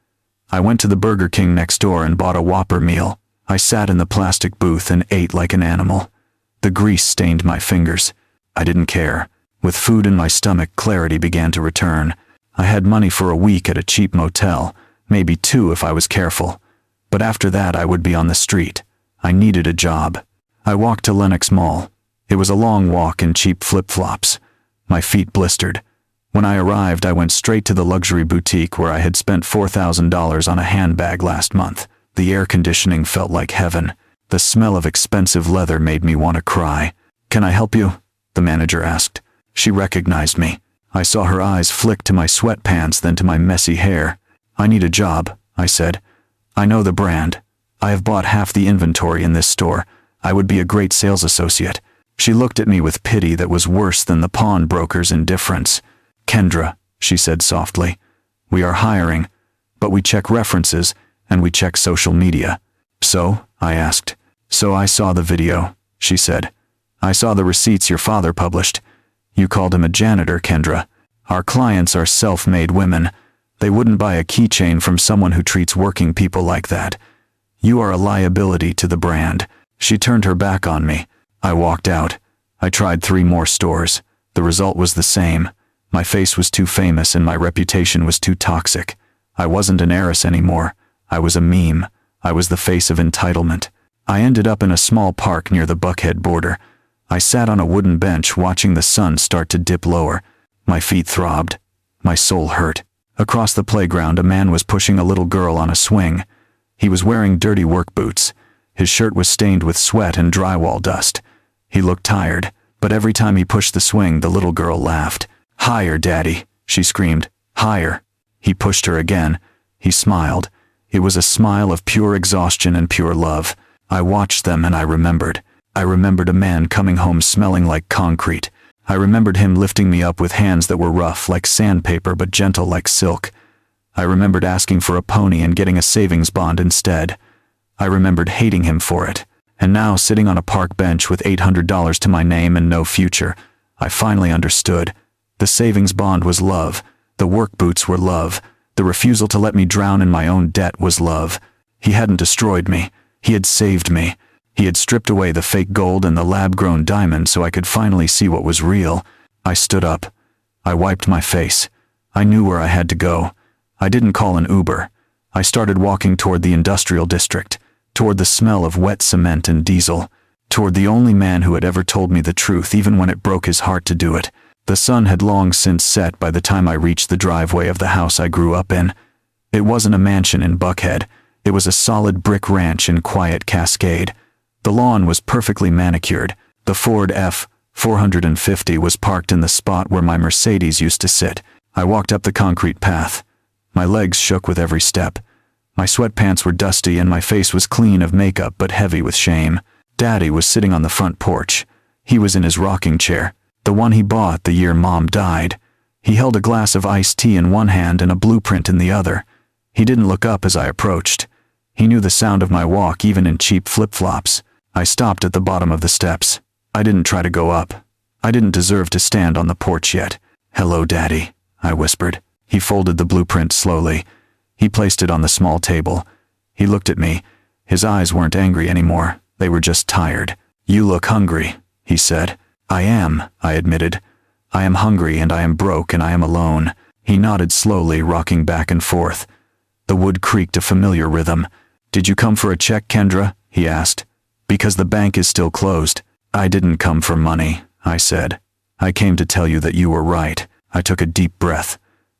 I went to the Burger King next door and bought a Whopper meal. I sat in the plastic booth and ate like an animal. The grease stained my fingers. I didn't care. With food in my stomach, clarity began to return. I had money for a week at a cheap motel, maybe 2 if I was careful. But after that I would be on the street. I needed a job. I walked to Lenox Mall. It was a long walk in cheap flip-flops. My feet blistered. When I arrived, I went straight to the luxury boutique where I had spent $4,000 on a handbag last month. The air conditioning felt like heaven. The smell of expensive leather made me want to cry. "Can I help you?" the manager asked. She recognized me. I saw her eyes flick to my sweatpants, then to my messy hair. "I need a job," I said. "I know the brand. I have bought half the inventory in this store. I would be a great sales associate." She looked at me with pity that was worse than the pawnbroker's indifference. "Kendra," she said softly, "we are hiring, but we check references and we check social media." "So?" I asked. "So I saw the video," she said. "I saw the receipts your father published. You called him a janitor, Kendra. Our clients are self-made women. They wouldn't buy a keychain from someone who treats working people like that. You are a liability to the brand." She turned her back on me. I walked out. I tried 3 more stores. The result was the same. My face was too famous and my reputation was too toxic. I wasn't an heiress anymore. I was a meme. I was the face of entitlement. I ended up in a small park near the Buckhead border. I sat on a wooden bench watching the sun start to dip lower. My feet throbbed. My soul hurt. Across the playground, a man was pushing a little girl on a swing. He was wearing dirty work boots. His shirt was stained with sweat and drywall dust. He looked tired, but every time he pushed the swing, the little girl laughed. "Higher, Daddy," she screamed. "Higher." He pushed her again. He smiled. It was a smile of pure exhaustion and pure love. I watched them and I remembered. I remembered a man coming home smelling like concrete. I remembered him lifting me up with hands that were rough like sandpaper but gentle like silk. I remembered asking for a pony and getting a savings bond instead. I remembered hating him for it. And now, sitting on a park bench with $800 to my name and no future, I finally understood. The savings bond was love. The work boots were love. The refusal to let me drown in my own debt was love. He hadn't destroyed me. He had saved me. He had stripped away the fake gold and the lab-grown diamond so I could finally see what was real. I stood up. I wiped my face. I knew where I had to go. I didn't call an Uber. I started walking toward the industrial district, toward the smell of wet cement and diesel, toward the only man who had ever told me the truth even when it broke his heart to do it. The sun had long since set by the time I reached the driveway of the house I grew up in. It wasn't a mansion in Buckhead. It was a solid brick ranch in quiet Cascade. The lawn was perfectly manicured. The Ford F-450 was parked in the spot where my Mercedes used to sit. I walked up the concrete path. My legs shook with every step. My sweatpants were dusty and my face was clean of makeup but heavy with shame. Daddy was sitting on the front porch. He was in his rocking chair, the one he bought the year Mom died. He held a glass of iced tea in one hand and a blueprint in the other. He didn't look up as I approached. He knew the sound of my walk even in cheap flip-flops. I stopped at the bottom of the steps. I didn't try to go up. I didn't deserve to stand on the porch yet. "Hello, Daddy," I whispered. He folded the blueprint slowly. He placed it on the small table. He looked at me. His eyes weren't angry anymore. They were just tired. "You look hungry," he said. "I am," I admitted. "I am hungry and I am broke and I am alone." He nodded slowly, rocking back and forth. The wood creaked a familiar rhythm. "Did you come for a check, Kendra?" he asked. "Because the bank is still closed." "I didn't come for money," I said. "I came to tell you that you were right." I took a deep breath.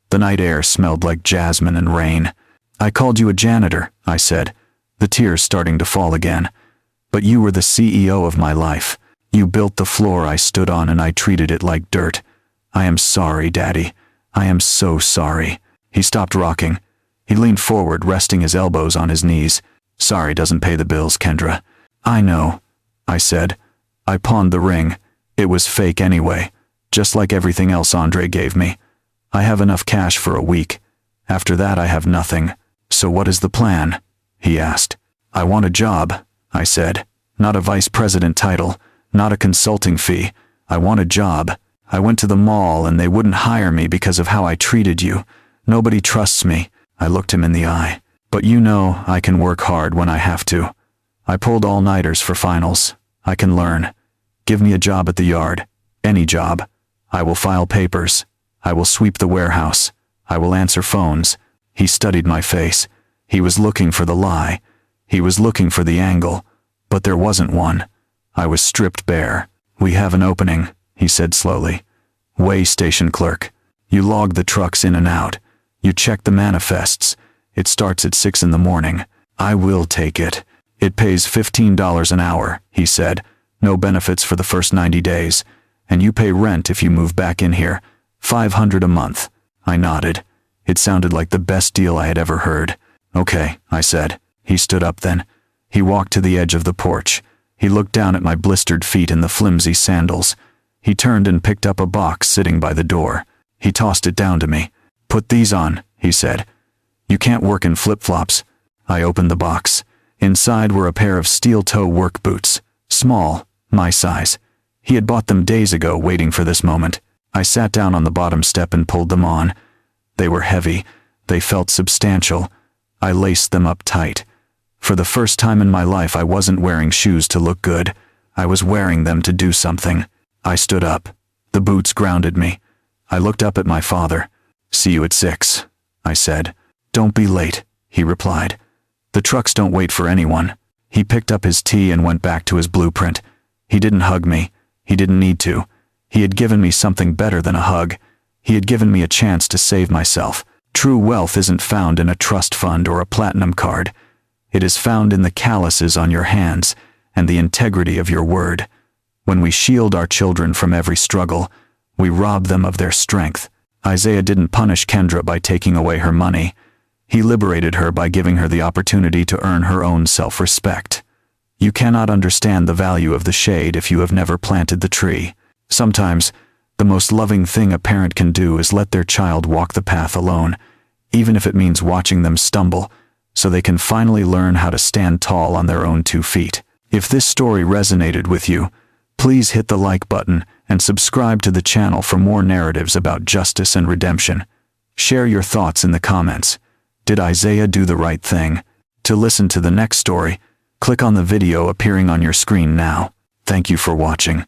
The night air smelled like jasmine and rain. "I called you a janitor," I said, the tears starting to fall again. "But you were the CEO of my life. You built the floor I stood on and I treated it like dirt. I am sorry, Daddy. I am so sorry." He stopped rocking. He leaned forward, resting his elbows on his knees. "Sorry doesn't pay the bills, Kendra." "I know," I said. "I pawned the ring. It was fake anyway, just like everything else Andre gave me. I have enough cash for a week. After that I have nothing. So what is the plan?" he asked. "I want a job," I said. "Not a vice president title, not a consulting fee. I want a job. I went to the mall and they wouldn't hire me because of how I treated you. Nobody trusts me." I looked him in the eye. "But you know I can work hard when I have to. I pulled all-nighters for finals. I can learn. Give me a job at the yard. Any job. I will file papers. I will sweep the warehouse. I will answer phones." He studied my face. He was looking for the lie. He was looking for the angle. But there wasn't one. I was stripped bare. "We have an opening," he said slowly. "Weigh station clerk. You log the trucks in and out. You check the manifests. It starts at 6 in the morning. I will take it. It pays $15 an hour," he said. "No benefits for the first 90 days. And you pay rent if you move back in here. $500 a month." I nodded. It sounded like the best deal I had ever heard. "Okay," I said. He stood up then. He walked to the edge of the porch. He looked down at my blistered feet in the flimsy sandals. He turned and picked up a box sitting by the door. He tossed it down to me. "Put these on," he said. "You can't work in flip-flops." I opened the box. Inside were a pair of steel-toe work boots. Small, my size. He had bought them days ago, waiting for this moment. I sat down on the bottom step and pulled them on. They were heavy. They felt substantial. I laced them up tight. For the first time in my life I wasn't wearing shoes to look good. I was wearing them to do something. I stood up. The boots grounded me. I looked up at my father. "See you at 6, I said. "Don't be late," he replied. "The trucks don't wait for anyone." He picked up his tea and went back to his blueprint. He didn't hug me. He didn't need to. He had given me something better than a hug. He had given me a chance to save myself. True wealth isn't found in a trust fund or a platinum card. It is found in the calluses on your hands and the integrity of your word. When we shield our children from every struggle, we rob them of their strength. Isaiah didn't punish Kendra by taking away her money. He liberated her by giving her the opportunity to earn her own self-respect. You cannot understand the value of the shade if you have never planted the tree. Sometimes, The most loving thing a parent can do is let their child walk the path alone, even if it means watching them stumble, so they can finally learn how to stand tall on their own 2 feet. If this story resonated with you, please hit the like button and subscribe to the channel for more narratives about justice and redemption. Share your thoughts in the comments. Did Isaiah do the right thing? To listen to the next story, click on the video appearing on your screen now. Thank you for watching.